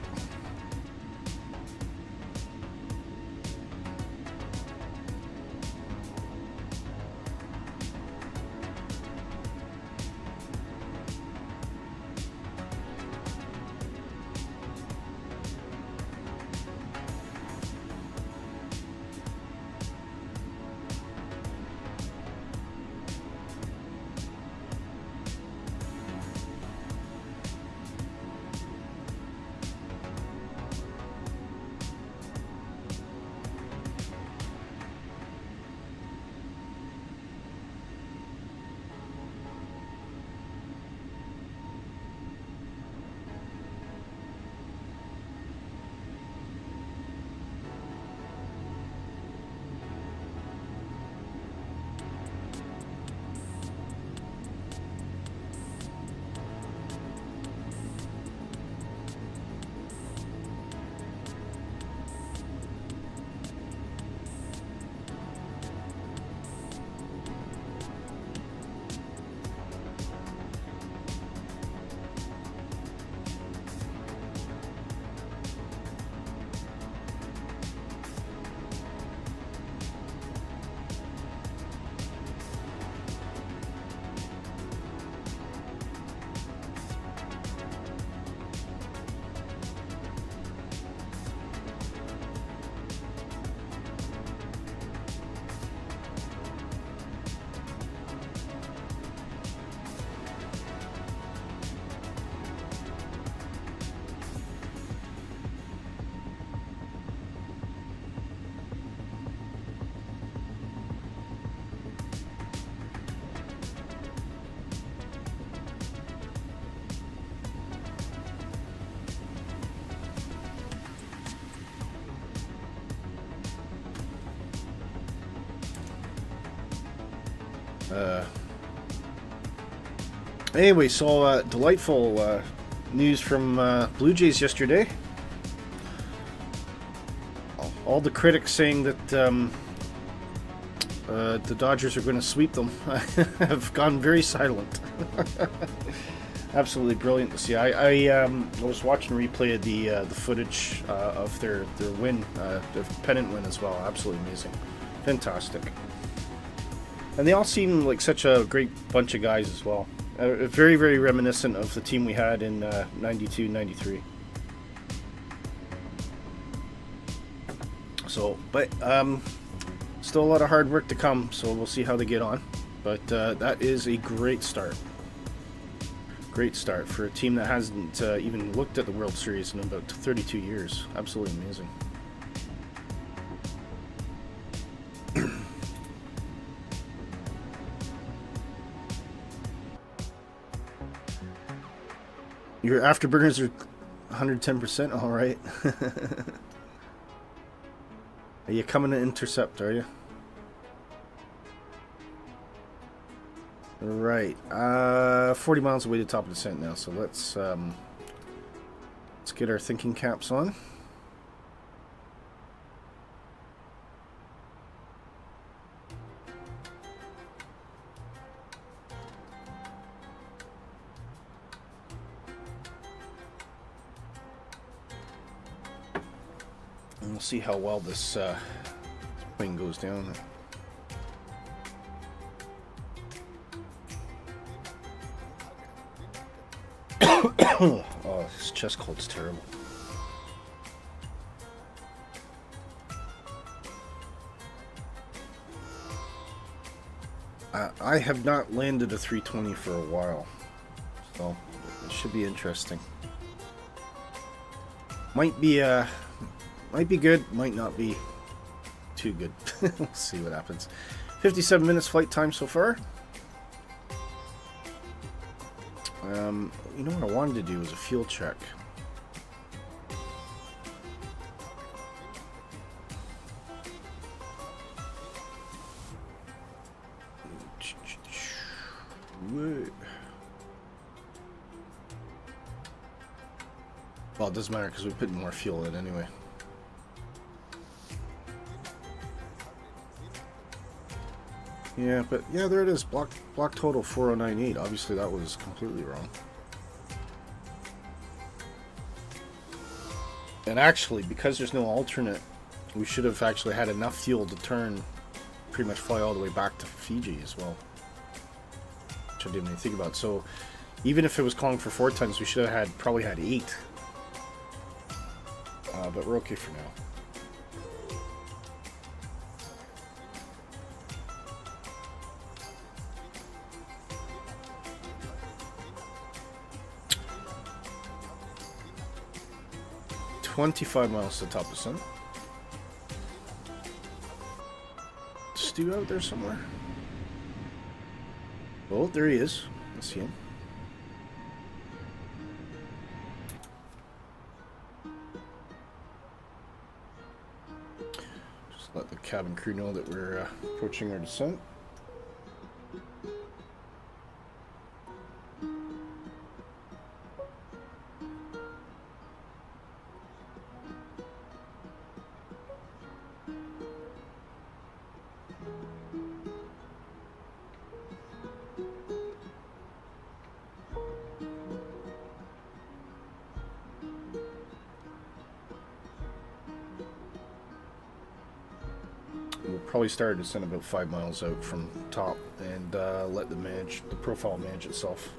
Anyway, so delightful news from Blue Jays yesterday. All the critics saying that the Dodgers are going to sweep them have gone very silent. Absolutely brilliant to see. I was watching a replay of the footage of their win, their pennant win as well. Absolutely amazing, fantastic. And they all seem like such a great bunch of guys as well. Very, very reminiscent of the team we had in 92, 93. So, but still a lot of hard work to come, so we'll see how they get on. But that is a great start. Great start for a team that hasn't even looked at the World Series in about 32 years. Absolutely amazing. Your afterburners are 110%? All right. Are you coming to intercept, are you? Right. 40 miles away to top of descent now, so let's get our thinking caps on. And we'll see how well this plane goes down. Oh, this chest cold's terrible. I have not landed a 320 for a while, so it should be interesting. Might be good, might not be too good. We'll see what happens. 57 minutes flight time so far. You know what I wanted to do was a fuel check. Well, it doesn't matter because we put more fuel in anyway. Yeah, but yeah, there it is. Block total 4098. Obviously, that was completely wrong. And actually, because there's no alternate, we should have actually had enough fuel to turn, pretty much fly all the way back to Fiji as well. Which I didn't even think about. So, even if it was calling for 4 tons, we should have probably had 8. But we're okay for now. $25 miles to the top of the sun. Stu out there somewhere? Oh, there he is. I see him. Just let the cabin crew know that we're approaching our descent. We'll probably start to descend about 5 miles out from top and let the profile manage itself.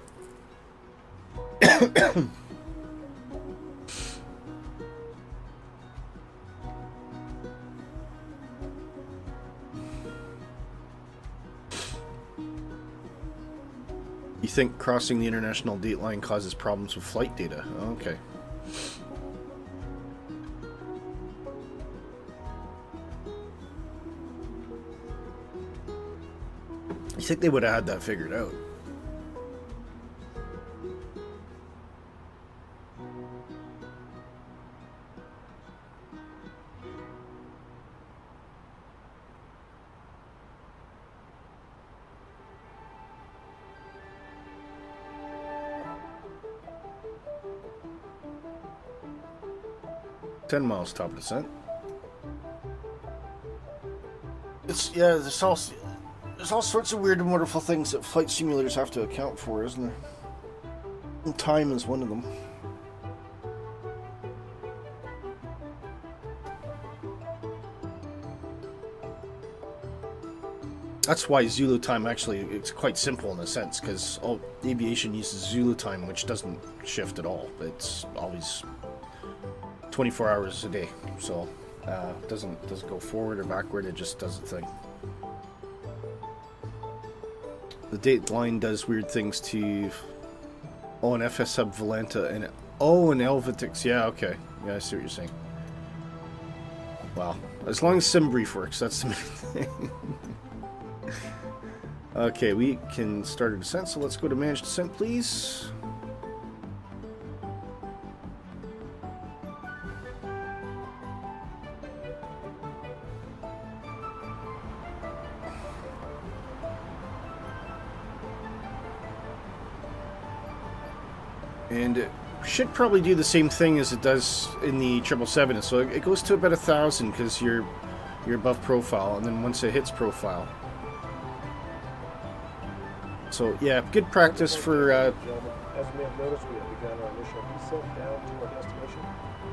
You think crossing the international date line causes problems with flight data? Okay. You think they would have had that figured out? 10 miles top of descent. It's, yeah, there's all sorts of weird and wonderful things that flight simulators have to account for, isn't there? And time is one of them. That's why Zulu time actually, it's quite simple in a sense, because all aviation uses Zulu time, which doesn't shift at all. It's always 24 hours a day, so it doesn't go forward or backward. It just does the thing. The date line does weird things to an FS sub Volanta and an Helvetics. Yeah, okay, yeah, I see what you're saying. Wow, as long as SIMBRIEF works, that's the main thing. Okay, we can start a descent, so let's go to manage descent, please. And it should probably do the same thing as it does in the 777. So it goes to about 1,000 because you're above profile, and then once it hits profile. So yeah, good practice for. As you may have noticed, we have begun our initial descent down to our destination.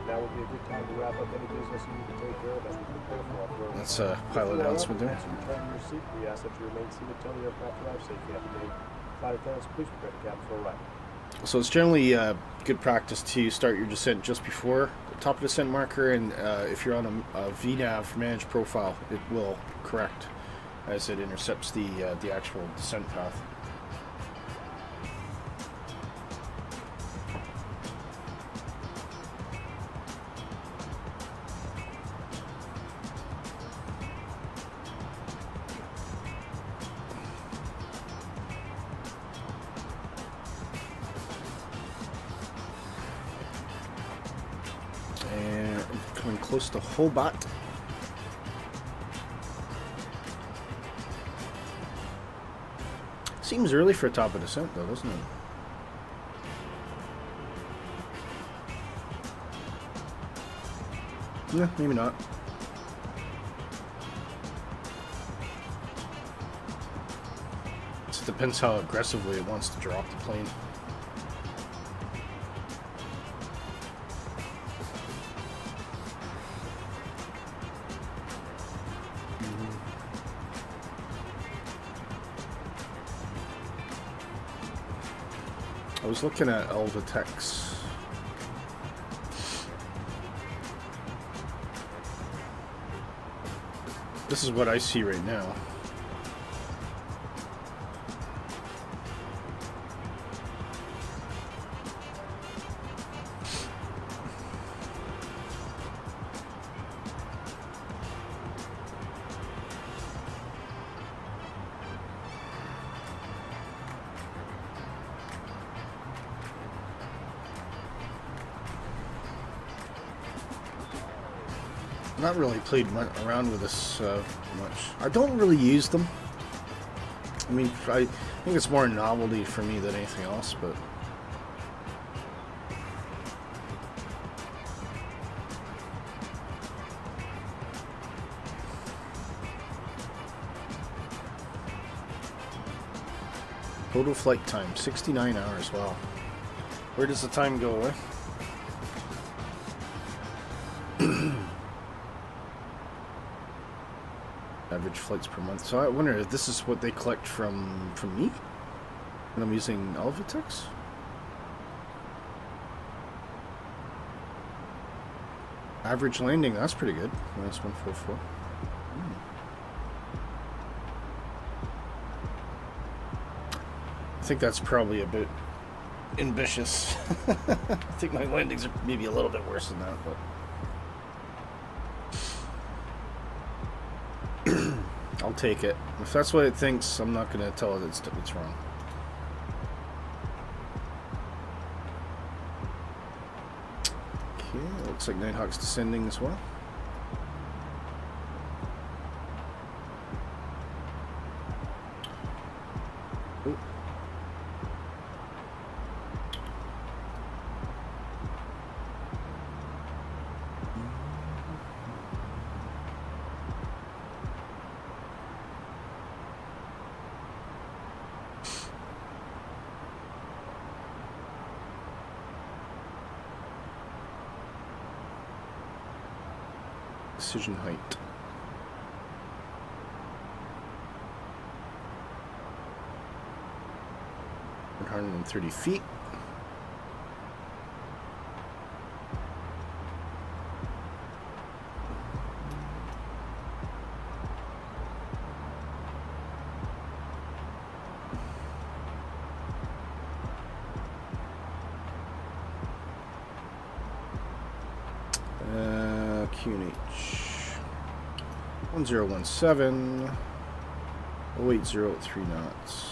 Now would be a good time to wrap up any business you need to take care of as we prepare for off-road. That's a pilot announcement there. As you return to your seat, we ask that you remain seated until the aircraft arrives safely at the gate. Flight attendants, please prepare the cabin for a ride. So it's generally good practice to start your descent just before the top of descent marker, and if you're on a VNAV managed profile, it will correct as it intercepts the actual descent path. Coming close to Hobart. Seems early for a top of descent though, doesn't it? Yeah, maybe not. It depends how aggressively it wants to drop the plane. I was looking at Helvetics. This is what I see right now. Not really played around with this much. I don't really use them. I mean, I think it's more novelty for me than anything else, but... Total flight time, 69 hours, wow. Where does the time go, eh? Average flights per month. So I wonder if this is what they collect from me when I'm using Helvetics. Average landing, that's pretty good. Minus 144. I think that's probably a bit ambitious. I think my landings are maybe a little bit worse than that, but I'll take it. If that's what it thinks, I'm not going to tell it it's wrong. Okay, looks like Nighthawk's descending as well. Ooh. Decision height. $130 feet. QNH 1017 080 at 3 knots.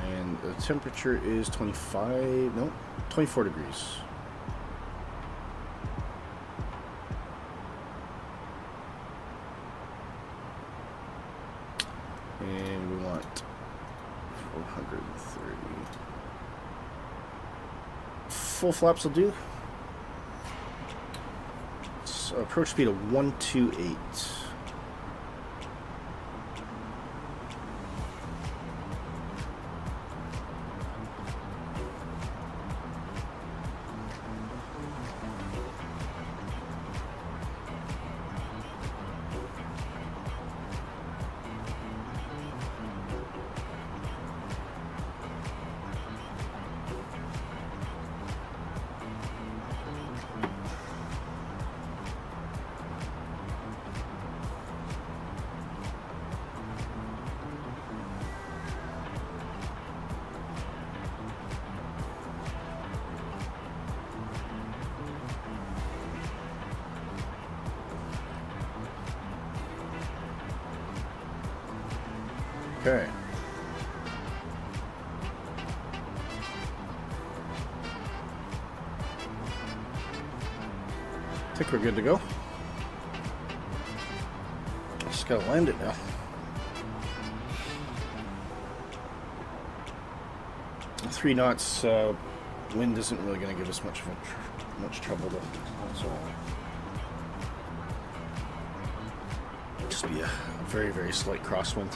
And the temperature is 24 degrees. And we want 430. Full flaps will do. So approach speed of 128. Okay. I think we're good to go. Just gotta land it now. 3 knots. Wind isn't really going to give us much trouble though. So just be a very, very slight crosswind.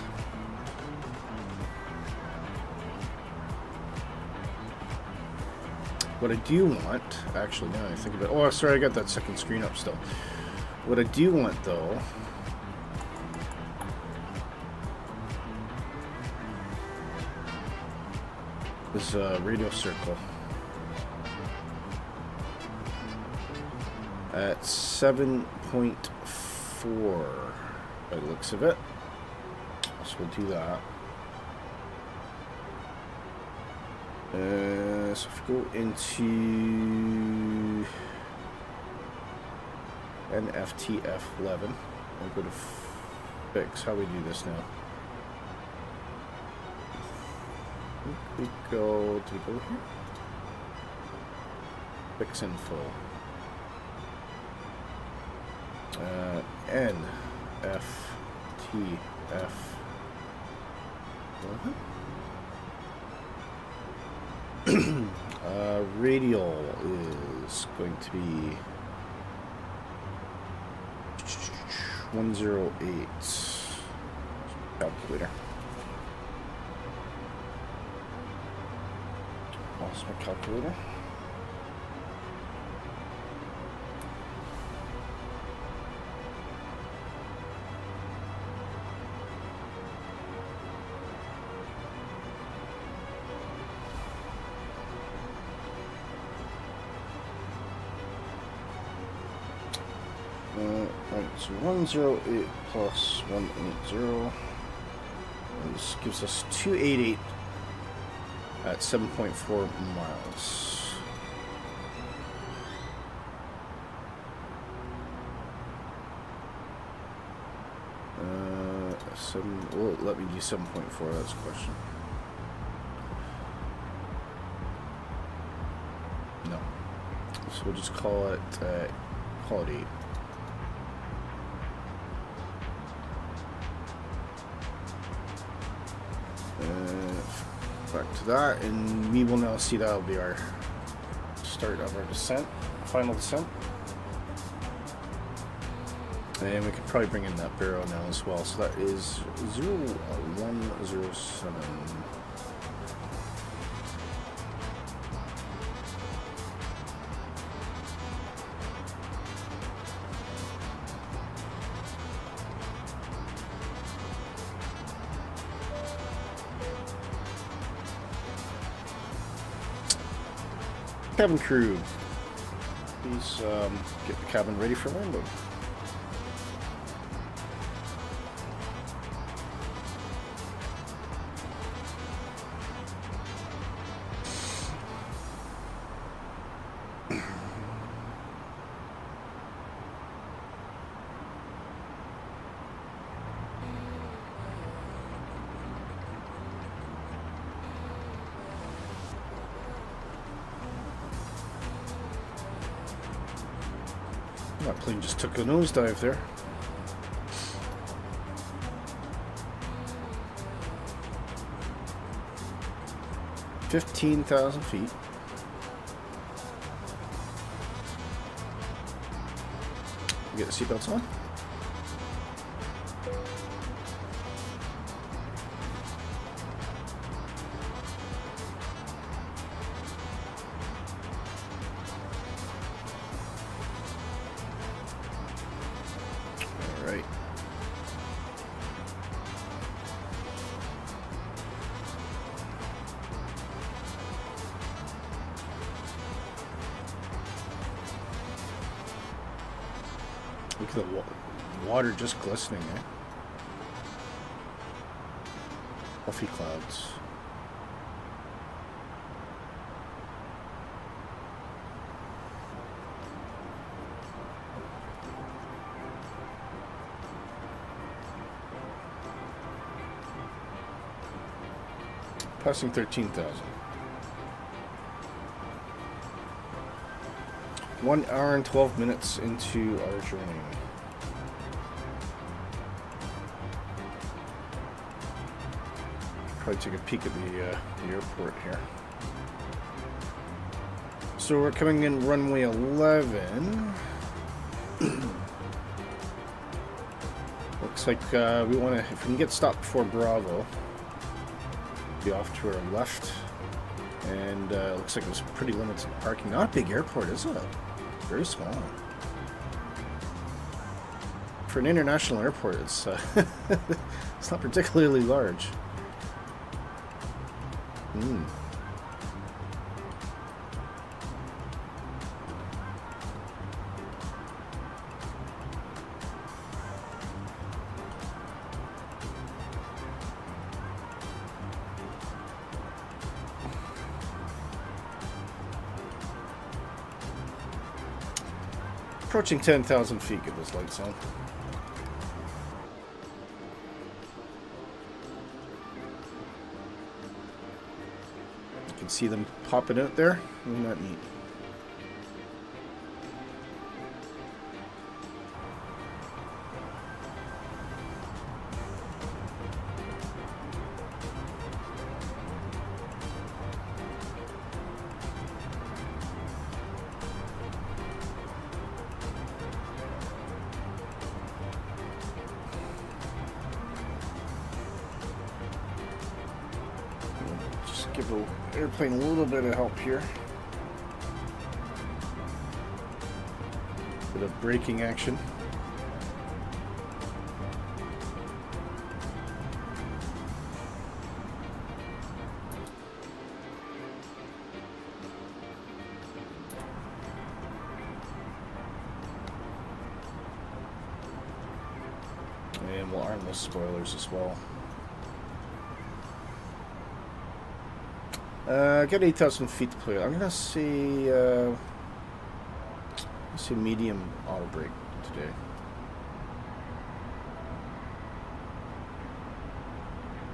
What I do want, actually, now I think about it. Oh, sorry, I got that second screen up still. What I do want, though, is a radio circle at 7.4 by the looks of it. So we'll do that. So if we go into NFTF 11, I'll go to fix. How we do this now? We go, do we go here? Fix info. NFTF 11. Radial is going to be 108. Calculator. Lost my calculator. Right, so 108 plus 180. This gives us 288 at 7.4 miles. Will it let me do 7.4? That's the question. No. So we'll just call it 8. Back to that, and we will now see that'll be our start of our descent, final descent. And we could probably bring in that barrel now as well. So that is 0107. Cabin crew, please get the cabin ready for landing. That plane just took a nosedive there. $15,000 feet. Get the seatbelts on. Look at the water just glistening, eh? Puffy clouds. Passing 13,000. 1 hour and 12 minutes into our journey. Probably take a peek at the airport here. So we're coming in runway 11. Looks like we want to, if we can get stopped before Bravo, be off to our left. And looks like there's pretty limited parking. Not a big airport, is it? Very small. For an international airport, it's it's not particularly large. Approaching 10,000 feet, get those lights on. You can see them popping out there. Isn't that neat? Give the airplane a little bit of help here. Bit of braking action. And we'll arm those spoilers as well. Got 8,000 feet to play. I'm gonna see medium auto brake today.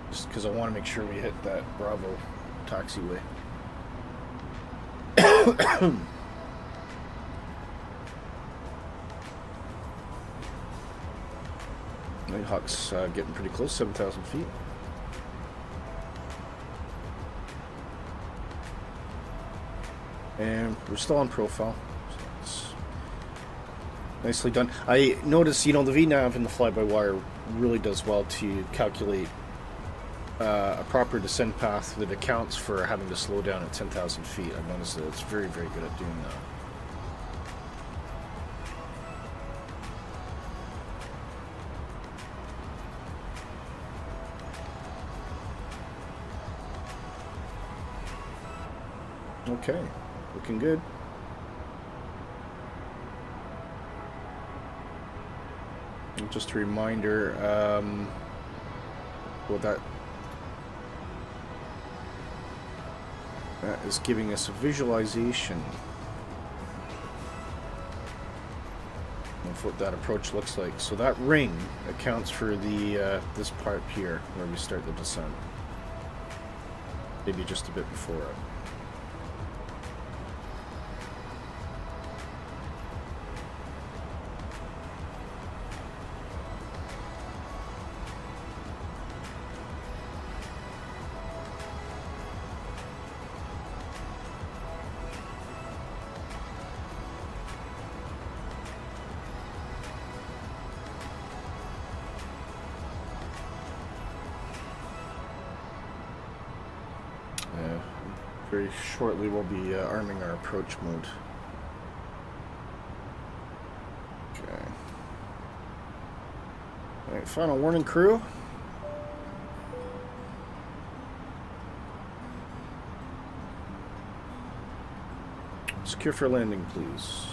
Just because I want to make sure we hit that Bravo taxiway. Nighthawk's getting pretty close, 7,000 feet. And we're still on profile. Nicely done. I noticed, you know, the VNav in the fly-by-wire really does well to calculate a proper descent path that accounts for having to slow down at 10,000 feet. I've noticed that it's very, very good at doing that. Okay, looking good. And just a reminder, well, that is giving us a visualization of what that approach looks like. So that ring accounts for the this part here where we start the descent. Maybe just a bit before it. Very shortly we'll be arming our approach mode. Okay. Alright, final warning, crew. Secure for landing, please.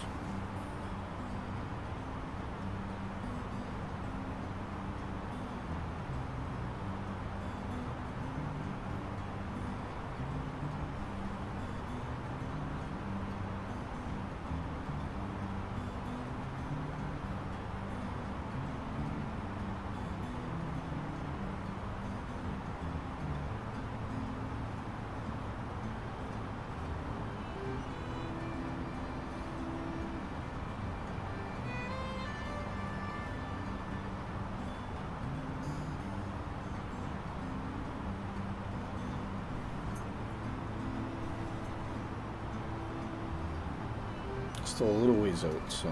Still a little ways out, so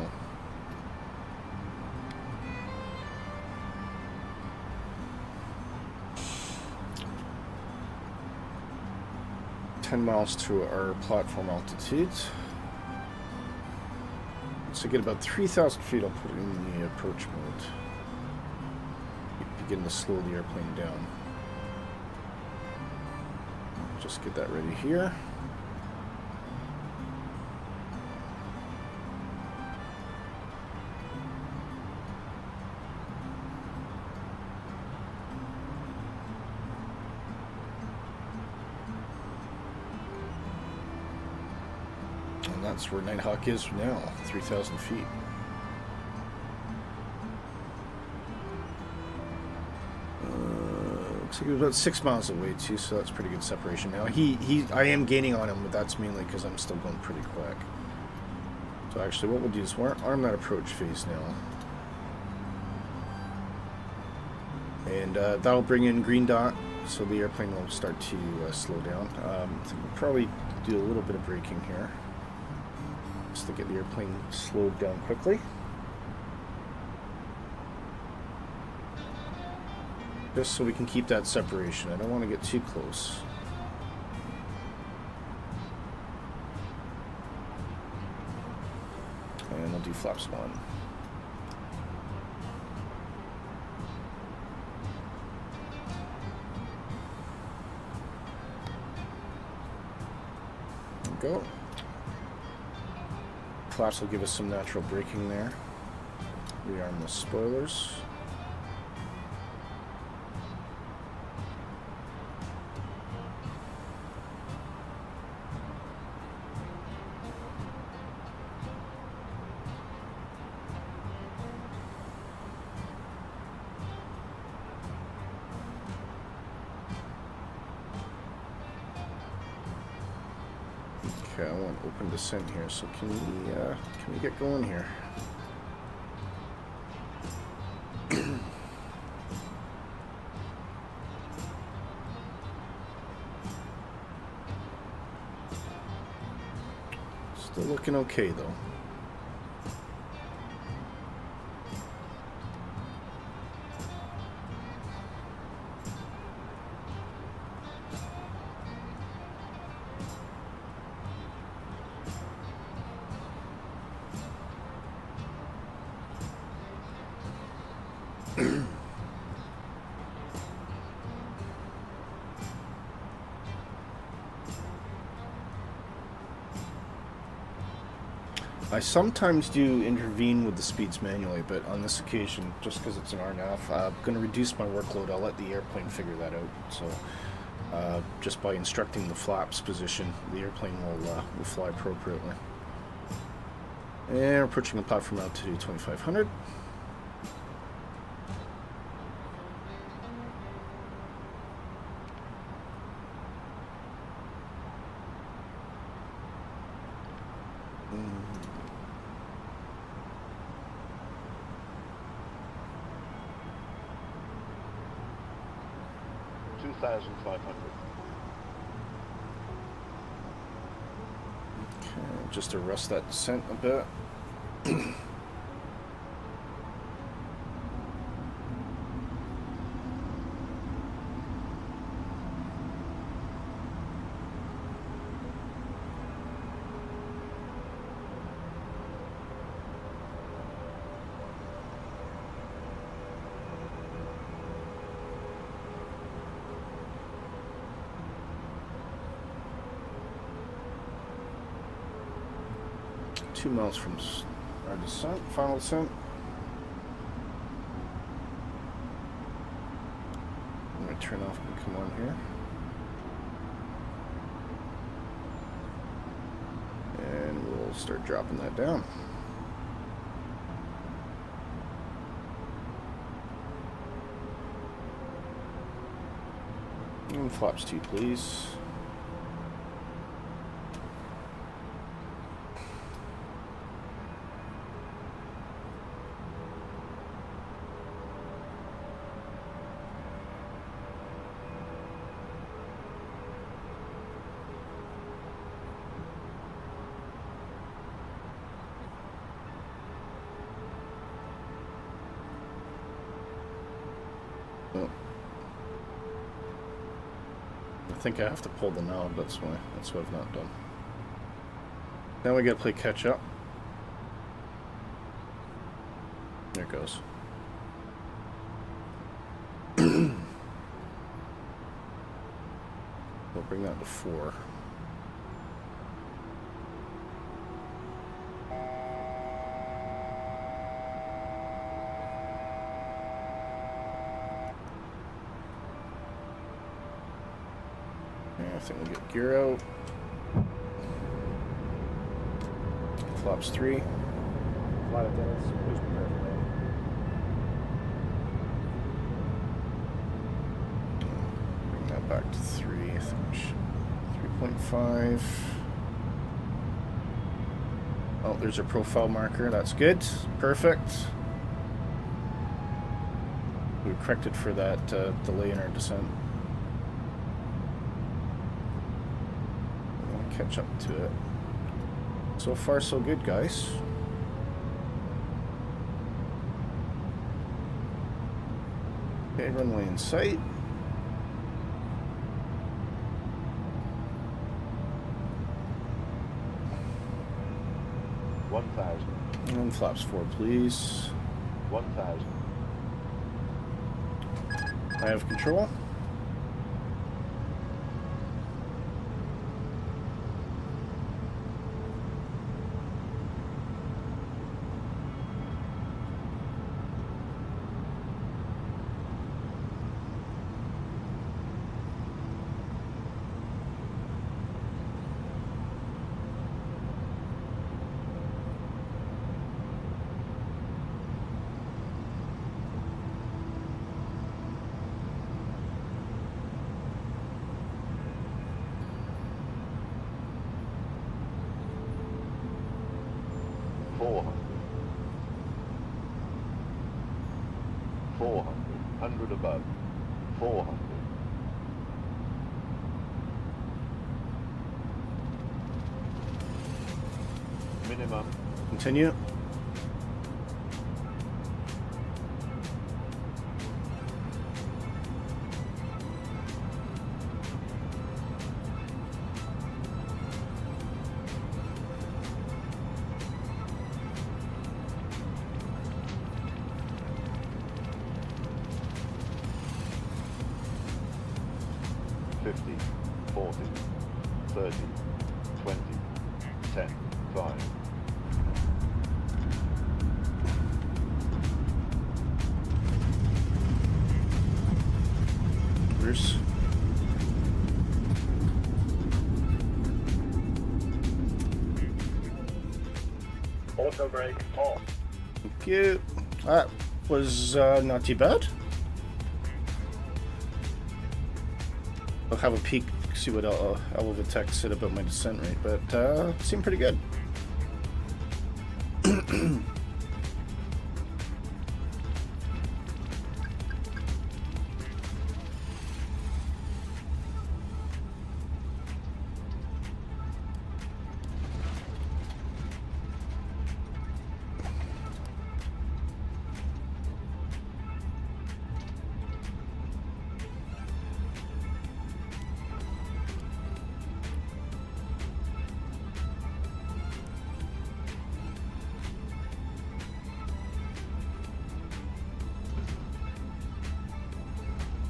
10 miles to our platform altitude. So get about 3,000 feet, I'll put it in the approach mode. Begin to slow the airplane down. Just get that ready here. That's where Nighthawk is now, 3,000 feet. Looks like he was about 6 miles away too, so that's pretty good separation now. I am gaining on him, but that's mainly because I'm still going pretty quick. So actually what we'll do is we'll arm that approach phase now. And that'll bring in green dot, so the airplane will start to slow down. I think we'll probably do a little bit of braking here, just to get the airplane slowed down quickly. Just so we can keep that separation. I don't want to get too close. And we'll do flaps 1. There we go. Flaps will give us some natural braking there. Rearm the spoilers. Okay, I want open descent here, so can we get going here? Still looking okay though. I sometimes do intervene with the speeds manually, but on this occasion, just because it's an RNAV, I'm going to reduce my workload. I'll let the airplane figure that out. So just by instructing the flaps position, the airplane will fly appropriately. And we're approaching a platform altitude 2500. Okay, just arrest that descent a bit. Two miles from our descent, final descent. I'm going to turn off and come on here. And we'll start dropping that down. And flaps 2, please. I think I have to pull the knob, that's why I've not done. Now we gotta play catch up. There it goes. We'll bring that to 4. I think we'll get gear out. Flaps 3. Flight attendants, please prepare for landing. Bring that back to 3. I think we should 3.5. Oh, there's a profile marker. That's good. Perfect. We corrected for that delay in our descent. Catch up to it. So far, so good, guys. Okay, runway in sight. And flaps 4, please. 1,000. I have control. Above. 400. Minimum. Continue. 50, 40, 30, 20, 10, 5. Bruce. Auto brake off. Thank you. That was not too bad. I'll have a peek, see what Elevitech said about my descent rate, but it seemed pretty good.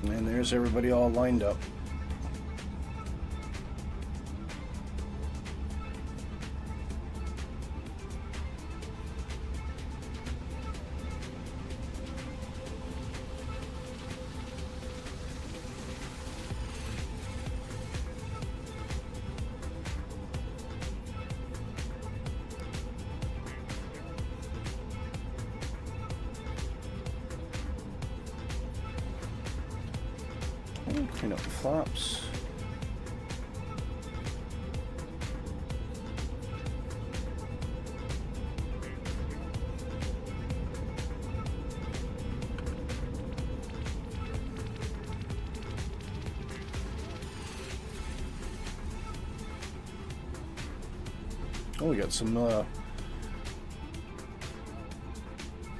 And there's everybody all lined up. Clean up the flaps. Oh, we got some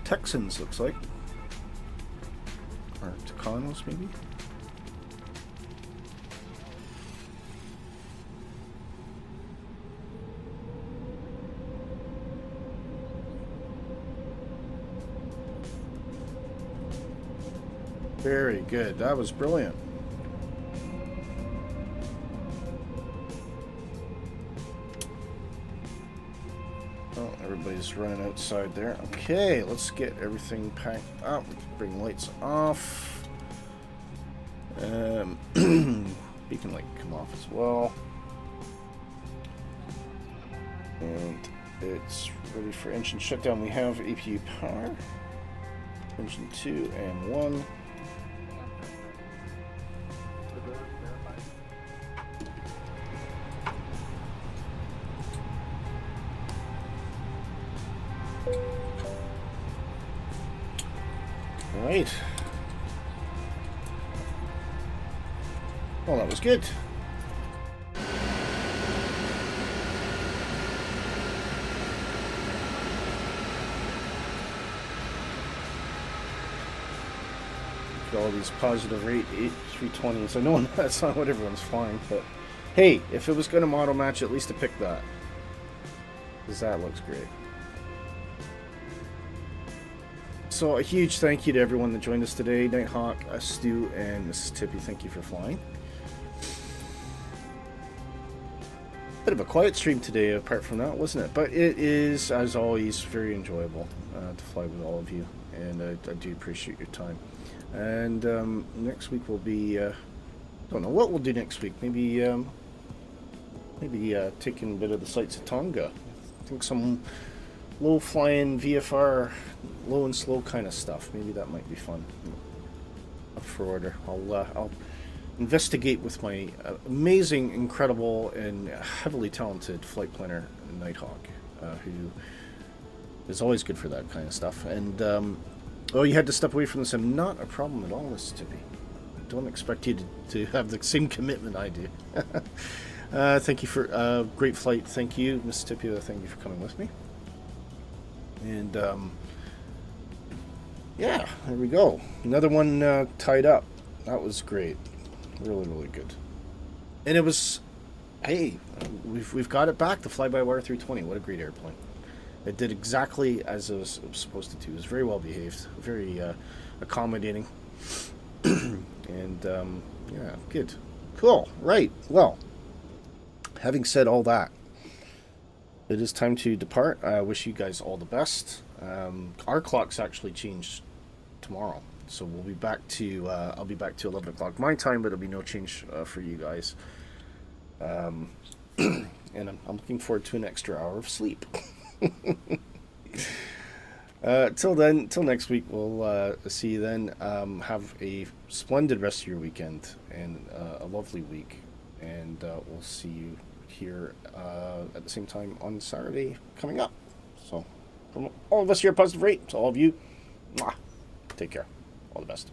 Texans, looks like. Or Tucanos, maybe? Very good. That was brilliant. Oh, everybody's running outside there. Okay, let's get everything packed up. Bring lights off. Beacon light come off as well. And it's ready for engine shutdown. We have APU power. Engine 2 and 1. Right. Well, that was good. All these positive rate A320s. I know that's not what everyone's flying, but hey, if it was going to model match, at least to pick that. Because that looks great. So a huge thank you to everyone that joined us today. Nighthawk, Stu, and Mrs. Tippy, thank you for flying. Bit of a quiet stream today apart from that, wasn't it? But it is, as always, very enjoyable to fly with all of you. And I do appreciate your time. And next week will be, don't know what we'll do next week. Maybe taking a bit of the sights of Tonga. I think some low-flying VFR, low and slow kind of stuff. Maybe that might be fun. Up for order. I'll investigate with my amazing, incredible, and heavily talented flight planner, Nighthawk, who is always good for that kind of stuff. And oh, you had to step away from the sim. Not a problem at all, Mr. Tippy. Don't expect you to have the same commitment I do. Thank you for great flight. Thank you, Mr. Tippy. Thank you for coming with me. And yeah, there we go. Another one tied up. That was great. Really, really good. And it was, hey, we've got it back. The FlyByWire A320. What a great airplane. It did exactly as it was supposed to do. It was very well behaved, very accommodating, and yeah, good. Cool. Right. Well, having said all that, it is time to depart. I wish you guys all the best. Our clocks actually changed tomorrow, so we'll be back to I'll be back to 11 o'clock my time, but there'll be no change for you guys. And I'm looking forward to an extra hour of sleep. Till next week, we'll see you then. Have a splendid rest of your weekend and a lovely week, and we'll see you here at the same time on Saturday coming up. So, from all of us here at Positive Rate, to all of you, mwah, take care. All the best.